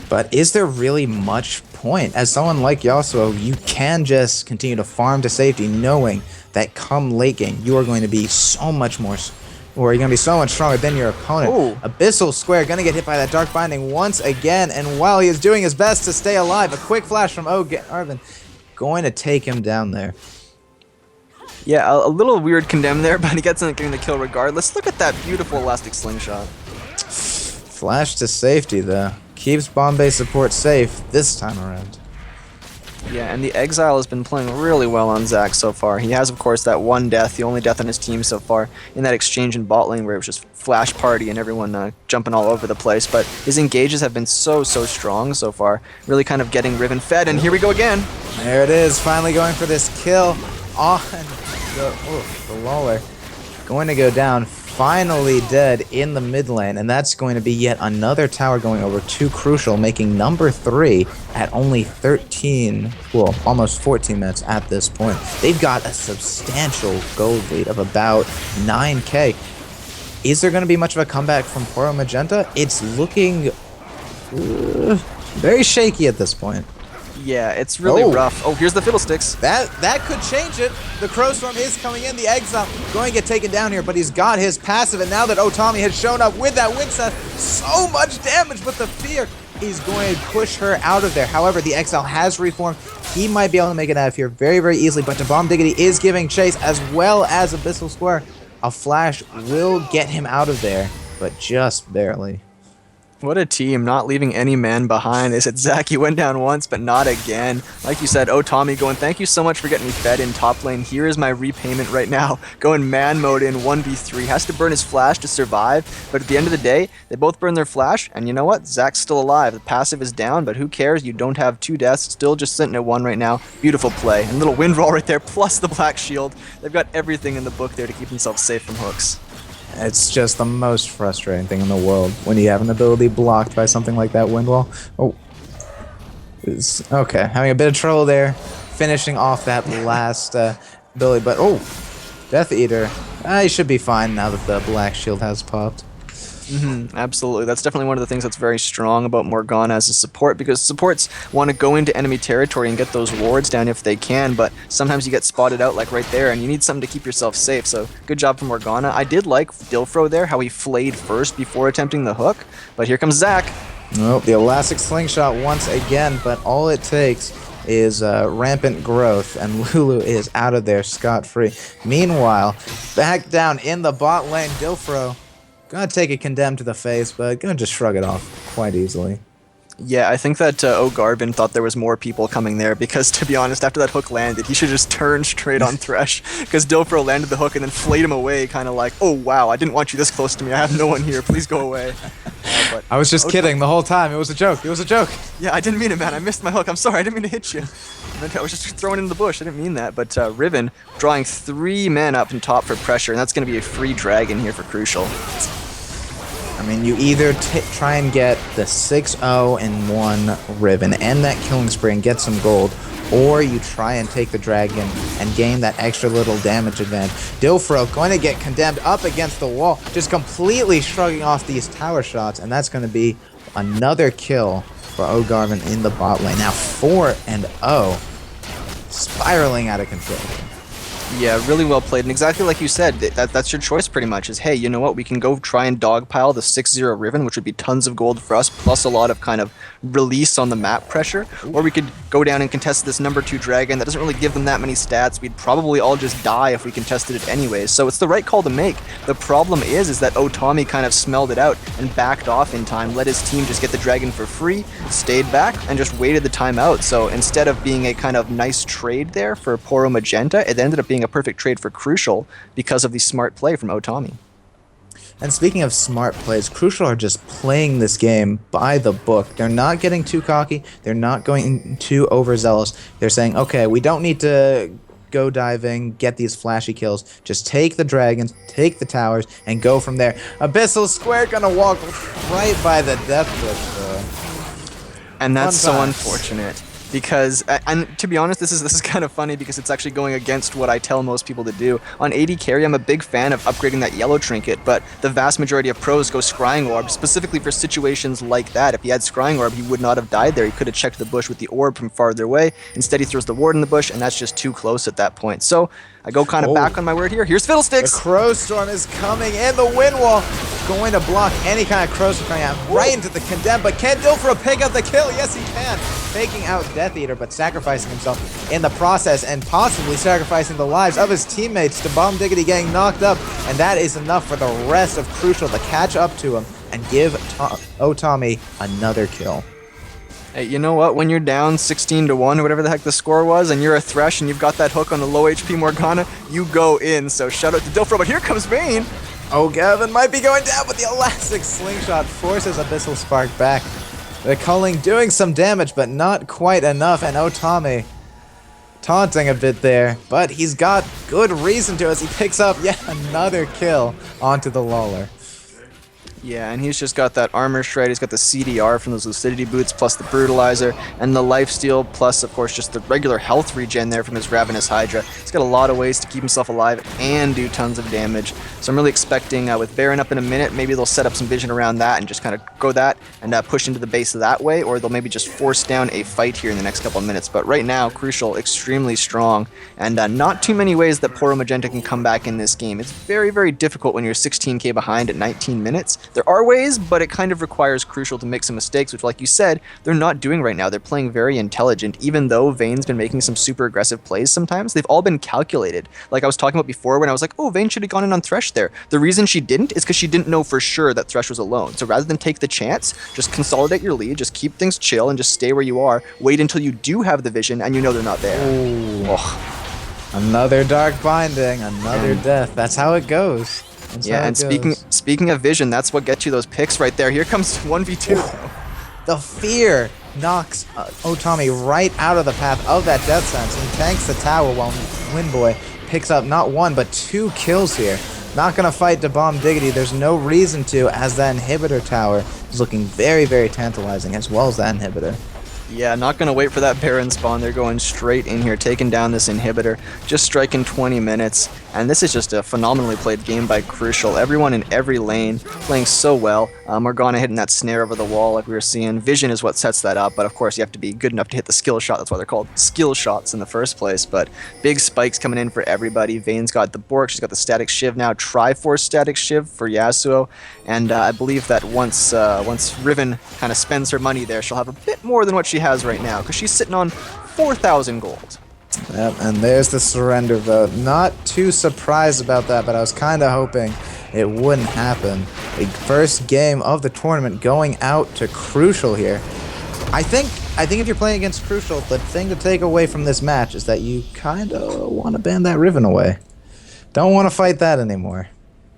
But is there really much point. As someone like Yasuo, you can just continue to farm to safety, knowing that come late game, you are going to be so much more, or you're going to be so much stronger than your opponent. Ooh. Abyssal Square going to get hit by that Dark Binding once again, and while he is doing his best to stay alive, a quick flash from Arvin going to take him down there. Yeah, a little weird condemn there, but he gets in getting the kill regardless. Look at that beautiful elastic slingshot. Flash to safety, though. Keeps Bombay support safe this time around. Yeah, and the Exile has been playing really well on Zac so far. He has, of course, that one death, the only death on his team so far, in that exchange in bot lane where it was just flash party and everyone jumping all over the place. But his engages have been so strong so far, really kind of getting Riven fed, and here we go again. There it is, finally going for this kill on the Lawler. Going to go down, finally dead in the mid lane, and that's going to be yet another tower going over to Crucial, making number 3 at only 13, well, almost 14 minutes at this point. They've got a substantial gold lead of about 9k. Is there going to be much of a comeback from Poro Magenta? It's looking very shaky at this point. Yeah, it's really rough. Oh, here's the Fiddlesticks. That could change it. The Crowstorm is coming in. The Exile going to get taken down here, but he's got his passive, and now that Otami has shown up with that Winston, so much damage, but the fear is going to push her out of there. However, the Exile has reformed. He might be able to make it out of here very easily, but Bomb Diggity is giving chase, as well as Abyssal Square. A flash will get him out of there, but just barely. What a team, not leaving any man behind. They said, Zac, you went down once, but not again. Like you said, Tommy going, thank you so much for getting me fed in top lane. Here is my repayment right now. Going man mode in 1v3. Has to burn his flash to survive, but at the end of the day, they both burn their flash, and you know what? Zac's still alive. The passive is down, but who cares? You don't have 2 deaths. Still just sitting at 1 right now. Beautiful play. And little wind roll right there, plus the black shield. They've got everything in the book there to keep themselves safe from hooks. It's just the most frustrating thing in the world when you have an ability blocked by something like that wind wall. Oh. Okay, having a bit of trouble there, finishing off that last ability, but Death Eater. He should be fine now that the black shield has popped. Absolutely. That's definitely one of the things that's very strong about Morgana as a support, because supports want to go into enemy territory and get those wards down if they can, but sometimes you get spotted out like right there and you need something to keep yourself safe, so good job from Morgana. I did like Dilfro there, how he flayed first before attempting the hook, but here comes Zac. Oh, the elastic slingshot once again, but all it takes is rampant growth, and Lulu is out of there scot-free. Meanwhile, back down in the bot lane, Dilfro gonna take a condemn to the face, but gonna just shrug it off quite easily. Yeah, I think that Garvin thought there was more people coming there, because to be honest, after that hook landed, he should just turn straight on Thresh, because Dilfro landed the hook and then flayed him away, kind of like, oh wow, I didn't want you this close to me, I have no one here, please go away. But I was just kidding the whole time, it was a joke, it was a joke. Yeah, I didn't mean it, man, I missed my hook, I'm sorry, I didn't mean to hit you. I was just throwing it in the bush, I didn't mean that, but Riven drawing 3 men up in top for pressure, and that's going to be a free dragon here for Crucial. I mean, you either try and get the 6-0 in 1 Riven, end that killing spree and get some gold, or you try and take the dragon and gain that extra little damage advantage. Dilfro going to get condemned up against the wall, just completely shrugging off these tower shots, and that's going to be another kill for Garvin in the bot lane. Now 4-0, spiraling out of control. Yeah, really well played, and exactly like you said, that's your choice pretty much, is hey, you know what, we can go try and dogpile the 6-0 Riven, which would be tons of gold for us, plus a lot of kind of release on the map pressure, or we could go down and contest this number 2 dragon that doesn't really give them that many stats. We'd probably all just die if we contested it anyways, so it's the right call to make. The problem is that Otami kind of smelled it out and backed off in time, let his team just get the dragon for free, stayed back, and just waited the time out. So instead of being a kind of nice trade there for Poro Magenta, it ended up being a perfect trade for Crucial because of the smart play from Otami. And speaking of smart plays, Crucial are just playing this game by the book. They're not getting too cocky. They're not going too overzealous. They're saying, okay, we don't need to go diving, get these flashy kills. Just take the dragons, take the towers, and go from there. Abyssal Square gonna walk right by the death wish, though. And that's so unfortunate. because and to be honest, this is kind of funny because it's actually going against what I tell most people to do. On AD carry, I'm a big fan of upgrading that yellow trinket, but the vast majority of pros go Scrying Orb specifically for situations like that. If he had Scrying Orb, he would not have died there. He could have checked the bush with the orb from farther away. Instead, he throws the ward in the bush, and that's just too close at that point. So I go kind of back on my word here. Here's The Fiddlesticks. Crow Storm is coming in. The Wind Wall going to block any kind of Crow Storm coming out right into the Condemn. But can Dilfra pick up the kill? Yes, he can. Taking out Death Eater, but sacrificing himself in the process and possibly sacrificing the lives of his teammates to Bomb Diggity getting knocked up. And that is enough for the rest of Crucial to catch up to him and give Otami another kill. Hey, you know what? When you're down 16-1 or whatever the heck the score was, and you're a Thresh and you've got that hook on the low HP Morgana, you go in. So shout out to Dilfra, but here comes Vayne. Oh, Gavin might be going down, but the Elastic Slingshot forces Abyssal Spark back. The Culling doing some damage, but not quite enough, and Otami taunting a bit there, but he's got good reason to as he picks up yet another kill onto the Lawler. Yeah, and he's just got that armor shred, he's got the CDR from those Lucidity boots, plus the Brutalizer, and the lifesteal, plus, of course, just the regular health regen there from his Ravenous Hydra. He's got a lot of ways to keep himself alive and do tons of damage. So I'm really expecting, with Baron up in a minute, maybe they'll set up some vision around that and just kind of go that and push into the base that way, or they'll maybe just force down a fight here in the next couple of minutes. But right now, Crucial, extremely strong, and not too many ways that Poro Magenta can come back in this game. It's very, very difficult when you're 16k behind at 19 minutes. There are ways, but it kind of requires Crucial to make some mistakes, which, like you said, they're not doing right now. They're playing very intelligent, even though Vayne's been making some super aggressive plays sometimes. They've all been calculated. Like I was talking about before when I was like, oh, Vayne should have gone in on Thresh there. The reason she didn't is because she didn't know for sure that Thresh was alone. So rather than take the chance, just consolidate your lead, just keep things chill, and just stay where you are. Wait until you do have the vision and you know they're not there. Oh. Another Dark Binding, another death. That's how it goes. Yeah, and speaking of vision, that's what gets you those picks right there. Here comes 1v2. The fear knocks Otami right out of the path of that death sense and tanks the tower while Windboy picks up not one but two kills here. Not gonna fight to Bomb Diggity. There's no reason to, as that inhibitor tower is looking very, very tantalizing, as well as that inhibitor. Yeah, not going to wait for that Baron spawn. They're going straight in here, taking down this inhibitor, just striking 20 minutes. And this is just a phenomenally played game by Crucial. Everyone in every lane playing so well. Morgana hitting that snare over the wall like we were seeing. Vision is what sets that up, but of course you have to be good enough to hit the skill shot. That's why they're called skill shots in the first place. But big spikes coming in for everybody. Vayne's got the Bork, she's got the Static Shiv now, Triforce Static Shiv for Yasuo. And I believe that once Riven kind of spends her money there, she'll have a bit more than what she has right now, because she's sitting on 4,000 gold. Yep, and there's the surrender vote. Not too surprised about that, but I was kind of hoping it wouldn't happen. The first game of the tournament going out to Crucial here. I think if you're playing against Crucial, the thing to take away from this match is that you kind of want to ban that Riven away. Don't want to fight that anymore.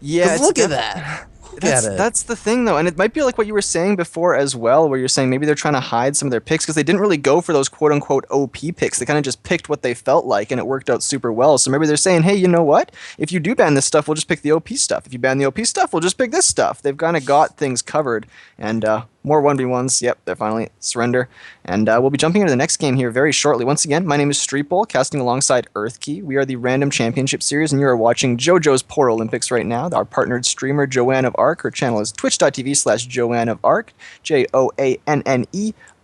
Yeah, look at that. That's the thing, though, and it might be like what you were saying before as well, where you're saying maybe they're trying to hide some of their picks because they didn't really go for those quote-unquote OP picks. They kind of just picked what they felt like, and it worked out super well. So maybe they're saying, hey, you know what? If you do ban this stuff, we'll just pick the OP stuff. If you ban the OP stuff, we'll just pick this stuff. They've kind of got things covered, and more 1v1s. Yep, they're finally surrender. And we'll be jumping into the next game here very shortly. Once again, my name is Streetbowl, casting alongside Earthkey. We are the Random Championship Series, and you are watching JoJo's Porolympics right now. Our partnered streamer, Joanne of Arc. Her channel is twitch.tv/Joanne of Arc, Joanne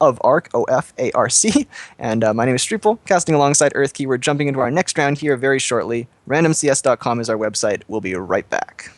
of Arc, OFARC. And my name is Streetbowl, casting alongside Earthkey. We're jumping into our next round here very shortly. RandomCS.com is our website. We'll be right back.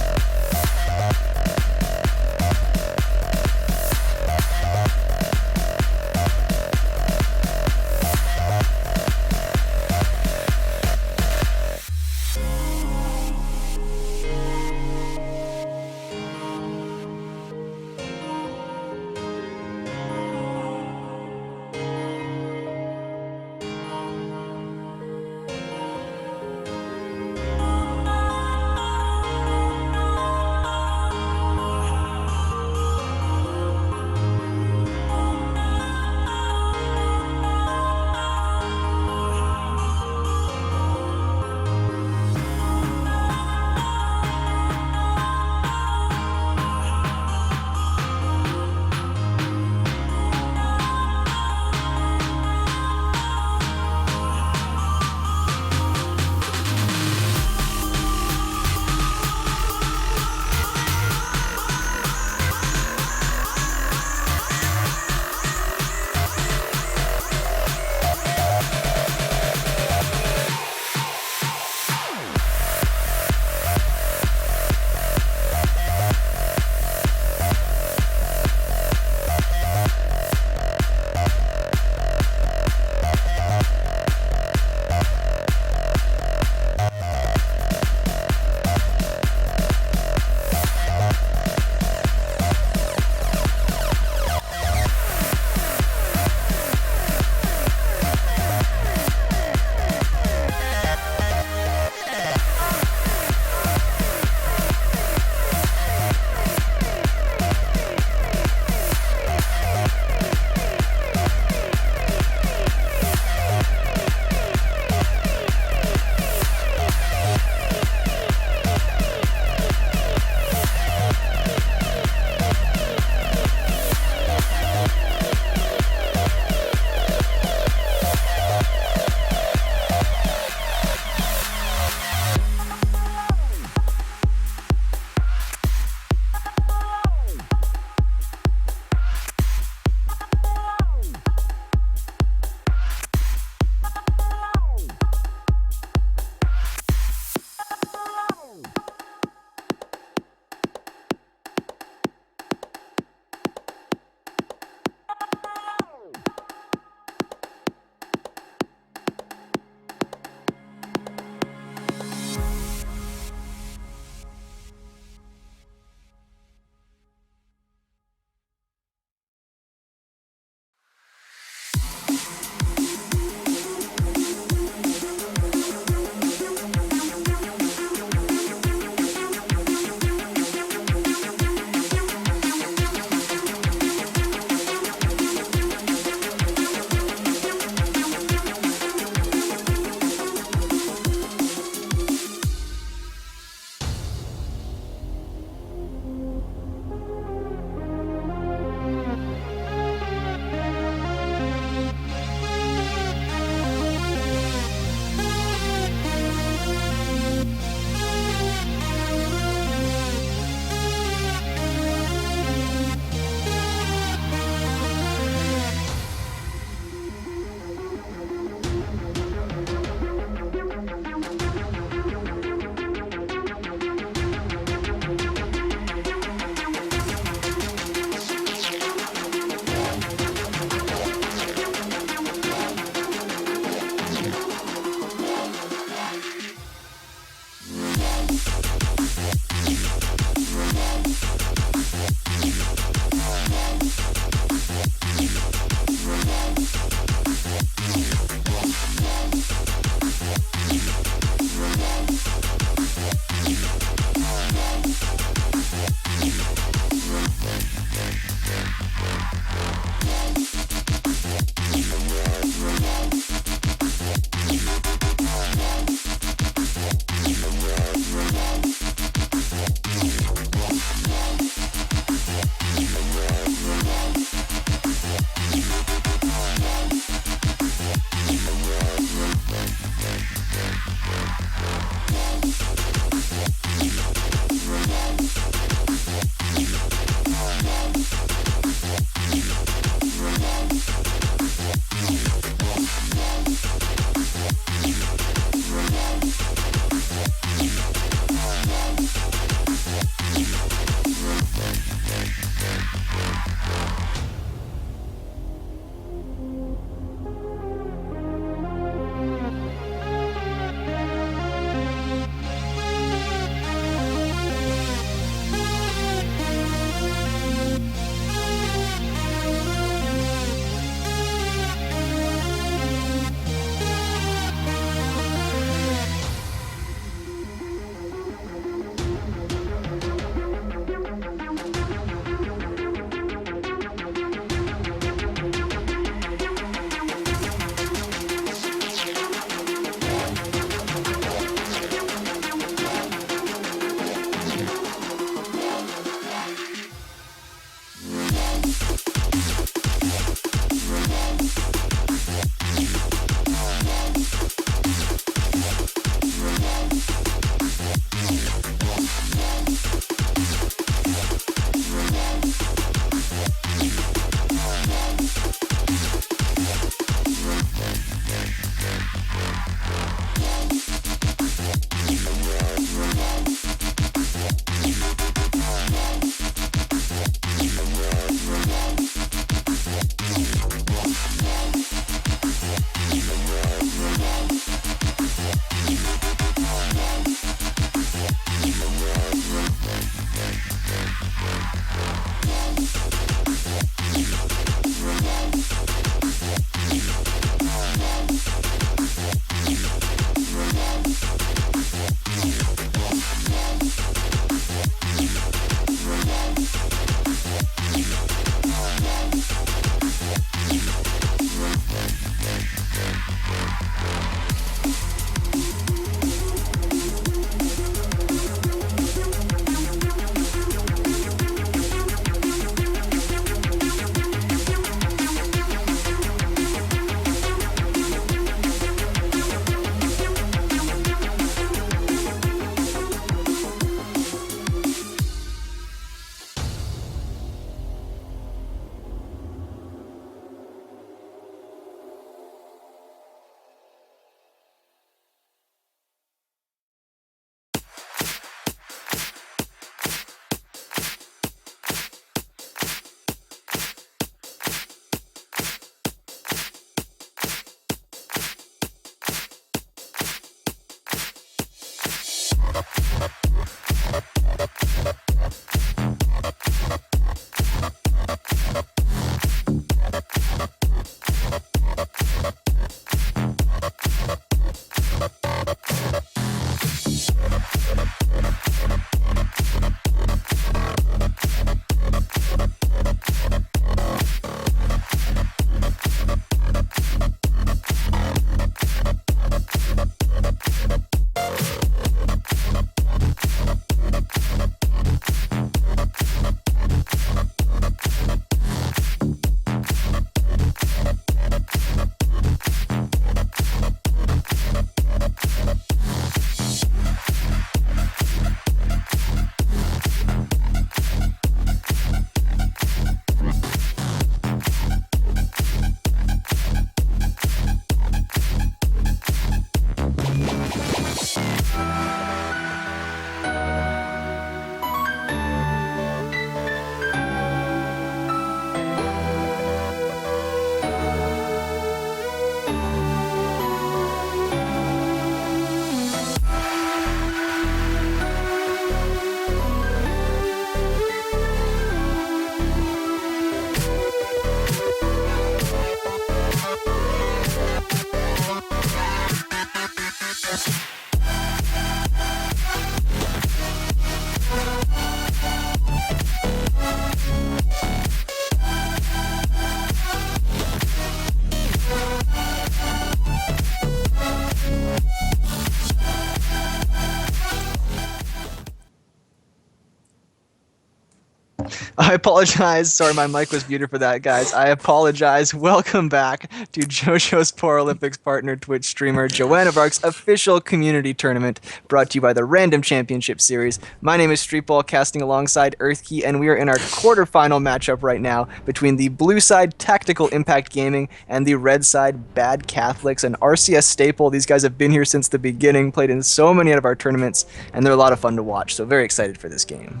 I apologize. Sorry, my mic was muted for that, guys. I apologize. Welcome back to JoJo's Porolympics partner Twitch streamer Joanna Vark's official community tournament brought to you by the Random Championship Series. My name is Streetball, casting alongside Earthkey, and we are in our quarterfinal matchup right now between the blue side Tactical Impact Gaming and the red side Bad Catholics, an RCS staple. These guys have been here since the beginning, played in so many of our tournaments, and they're a lot of fun to watch, so very excited for this game.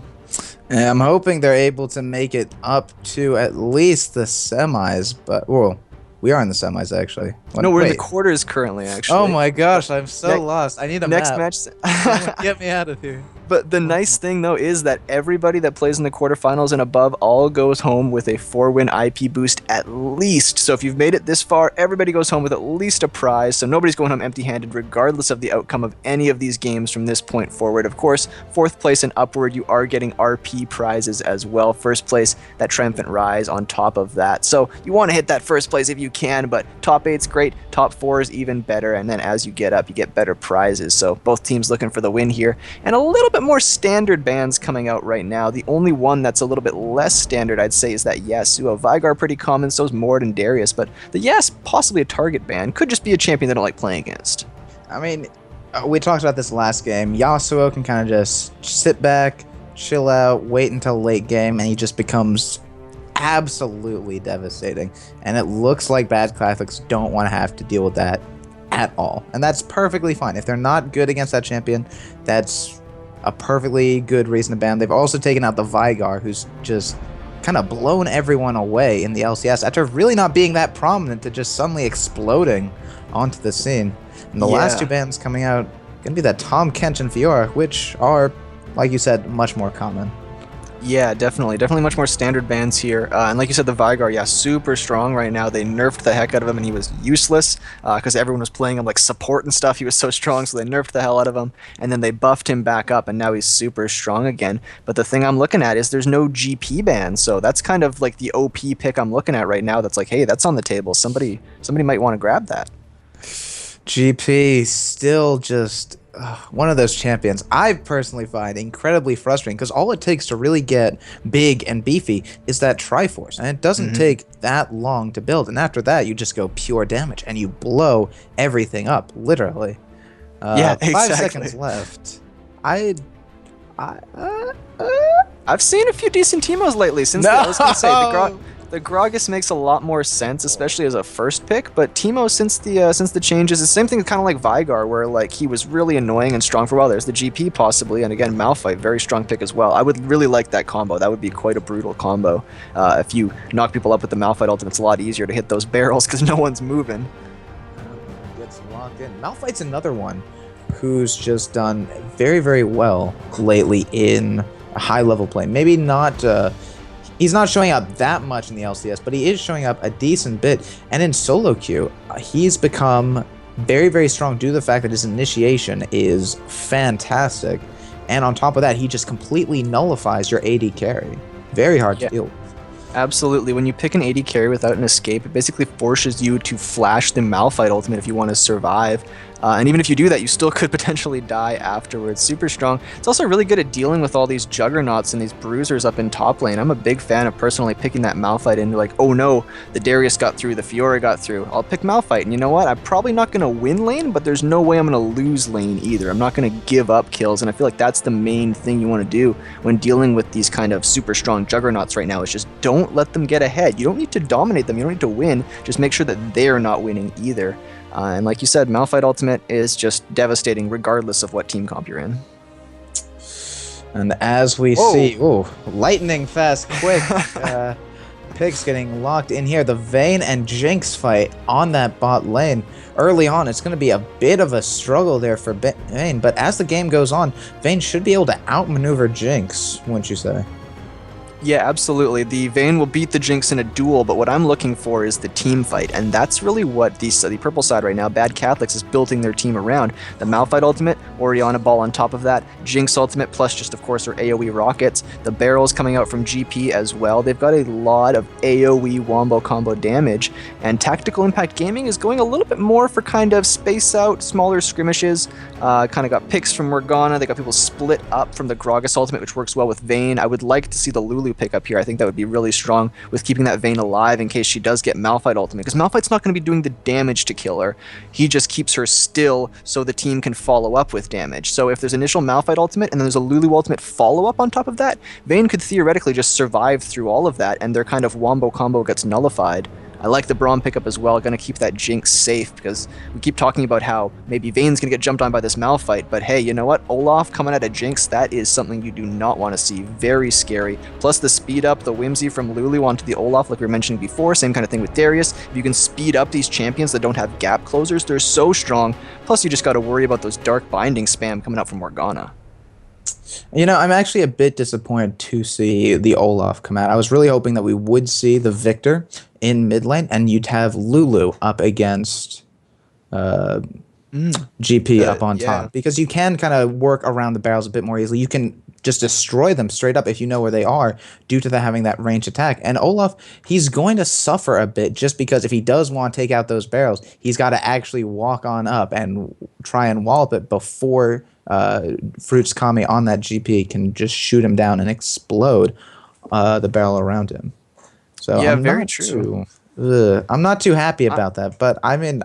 And I'm hoping they're able to make it up to at least the semis, but well, we are in the semis actually. No, we're in the quarters currently, actually. Oh my gosh, I'm so lost. I need a next map. match. Get me out of here. But the nice thing, though, is that everybody that plays in the quarterfinals and above all goes home with a 4-win IP boost at least. So if you've made it this far, everybody goes home with at least a prize. So nobody's going home empty-handed, regardless of the outcome of any of these games from this point forward. Of course, 4th place and upward, you are getting RP prizes as well. First place, that triumphant rise on top of that. So you want to hit that first place if you can, but top 8's great, top 4 is even better. And then as you get up, you get better prizes. So both teams looking for the win here. And a little bit more standard bans coming out right now. The only one that's a little bit less standard, I'd say, is that Yasuo. Vigar pretty common, so is Mord and Darius, but the Yas possibly a target ban. Could just be a champion they don't like playing against. I mean, we talked about this last game. Yasuo can kind of just sit back, chill out, wait until late game, and he just becomes absolutely devastating. And it looks like Bad Catholics don't want to have to deal with that at all. And that's perfectly fine. If they're not good against that champion, that's a perfectly good reason to ban. They've also taken out the Vigar, who's just kind of blown everyone away in the LCS after really not being that prominent to just suddenly exploding onto the scene. And the last two bans coming out going to be that Tom Kench and Fiora, which are, like you said, much more common. Yeah, definitely much more standard bans here. And like you said, the Vigar, yeah, super strong right now. They nerfed the heck out of him, and he was useless because everyone was playing him like support and stuff. He was so strong, so they nerfed the hell out of him. And then they buffed him back up, and now he's super strong again. But the thing I'm looking at is there's no GP ban, so that's kind of like the OP pick I'm looking at right now. That's like, hey, that's on the table. Somebody might want to grab that. GP still just one of those champions I personally find incredibly frustrating because all it takes to really get big and beefy is that Triforce, and it doesn't take that long to build, and after that you just go pure damage and you blow everything up, literally. Yeah, exactly. 5 seconds left. I've seen a few decent Teemos lately since I was gonna say the Gragas makes a lot more sense, especially as a first pick. But Teemo, since the changes, the same thing kind of like Vigar, where like he was really annoying and strong for a while. There's the GP possibly, and again Malphite, very strong pick as well. I would really like that combo. That would be quite a brutal combo. If you knock people up with the Malphite ultimate, it's a lot easier to hit those barrels because no one's moving. Gets locked in. Malphite's another one who's just done very, very well lately in a high-level play. Maybe not. He's not showing up that much in the LCS, but he is showing up a decent bit. And in solo queue, he's become very, very strong due to the fact that his initiation is fantastic. And on top of that, he just completely nullifies your AD carry. Very hard to deal with. Absolutely. When you pick an AD carry without an escape, it basically forces you to flash the Malphite ultimate if you want to survive. And even if you do that, you still could potentially die afterwards. Super strong. It's also really good at dealing with all these juggernauts and these bruisers up in top lane. I'm a big fan of personally picking that Malphite in. Like, oh no, the Darius got through, the Fiora got through. I'll pick Malphite, and you know what? I'm probably not going to win lane, but there's no way I'm going to lose lane either. I'm not going to give up kills, and I feel like that's the main thing you want to do when dealing with these kind of super strong juggernauts right now, is just don't let them get ahead. You don't need to dominate them. You don't need to win. Just make sure that they're not winning either. And like you said, Malphite ultimate is just devastating regardless of what team comp you're in. And as we see, lightning fast, quick picks getting locked in here. The Vayne and Jinx fight on that bot lane. Early on, it's going to be a bit of a struggle there for Vayne, but as the game goes on, Vayne should be able to outmaneuver Jinx, wouldn't you say? Yeah, absolutely. The Vayne will beat the Jinx in a duel, but what I'm looking for is the team fight, and that's really what the purple side right now, Bad Catholics, is building their team around. The Malphite ultimate, Orianna ball on top of that, Jinx ultimate, plus just, of course, her AoE rockets, the barrels coming out from GP as well. They've got a lot of AoE wombo combo damage, and Tactical Impact Gaming is going a little bit more for kind of space out, smaller skirmishes, kind of got picks from Morgana, they got people split up from the Gragas ultimate, which works well with Vayne. I would like to see the Lulu Lulu pickup here. I think that would be really strong with keeping that Vayne alive in case she does get Malphite ultimate, because Malphite's not going to be doing the damage to kill her. He just keeps her still so the team can follow up with damage. So if there's initial Malphite ultimate and then there's a Lulu ultimate follow-up on top of that, Vayne could theoretically just survive through all of that, and their kind of wombo combo gets nullified. I like the Braum pickup as well, going to keep that Jinx safe, because we keep talking about how maybe Vayne's going to get jumped on by this Malphite, but hey, you know what? Olaf coming at a Jinx, that is something you do not want to see. Very scary. Plus the speed up, the whimsy from Lulu onto the Olaf, like we were mentioning before, same kind of thing with Darius. If you can speed up these champions that don't have gap closers, they're so strong. Plus you just got to worry about those dark binding spam coming out from Morgana. You know, I'm actually a bit disappointed to see the Olaf come out. I was really hoping that we would see the Victor in mid lane, and you'd have Lulu up against GP up on top, because you can kind of work around the barrels a bit more easily. You can just destroy them straight up if you know where they are, due to having that range attack. And Olaf, he's going to suffer a bit, just because if he does want to take out those barrels, he's got to actually walk on up and try and wallop it before Fruits Kami on that GP can just shoot him down and explode the barrel around him. So yeah, I'm very not true. I'm not too happy about that, but I mean,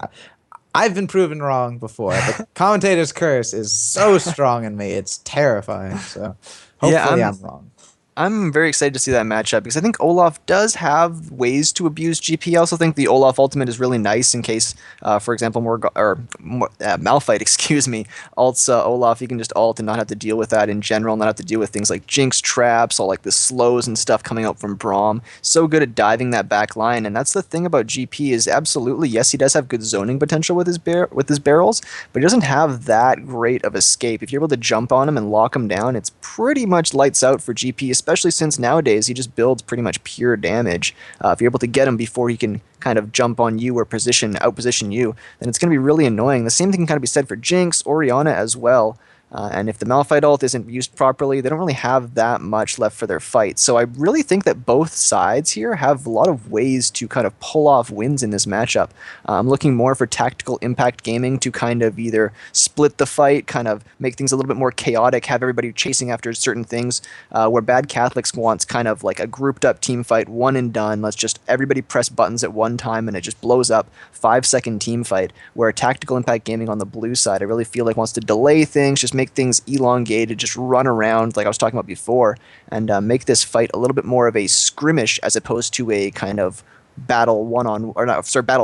I've been proven wrong before. The commentator's curse is so strong in me; it's terrifying. So hopefully, I'm wrong. I'm very excited to see that matchup, because I think Olaf does have ways to abuse GP. I also think the Olaf ultimate is really nice in case, for example, Malphite, excuse me, ults Olaf. You can just ult and not have to deal with that in general, not have to deal with things like Jinx traps, all like the slows and stuff coming out from Braum. So good at diving that back line, and that's the thing about GP is absolutely, yes, he does have good zoning potential with his barrels, but he doesn't have that great of escape. If you're able to jump on him and lock him down, it's pretty much lights out for GP, especially since nowadays he just builds pretty much pure damage. If you're able to get him before he can kind of jump on you or outposition you, then it's going to be really annoying. The same thing can kind of be said for Jinx, Orianna as well. And if the Malphite ult isn't used properly, they don't really have that much left for their fight. So I really think that both sides here have a lot of ways to kind of pull off wins in this matchup. I'm looking more for tactical impact gaming to kind of either split the fight, kind of make things a little bit more chaotic, have everybody chasing after certain things, where Bad Catholics wants kind of like a grouped up team fight, one and done. Let's just everybody press buttons at one time and it just blows up, 5-second team fight, where tactical impact gaming on the blue side, I really feel like wants to delay things, just make things elongated, just run around like I was talking about before, and make this fight a little bit more of a skirmish as opposed to a kind of battle battle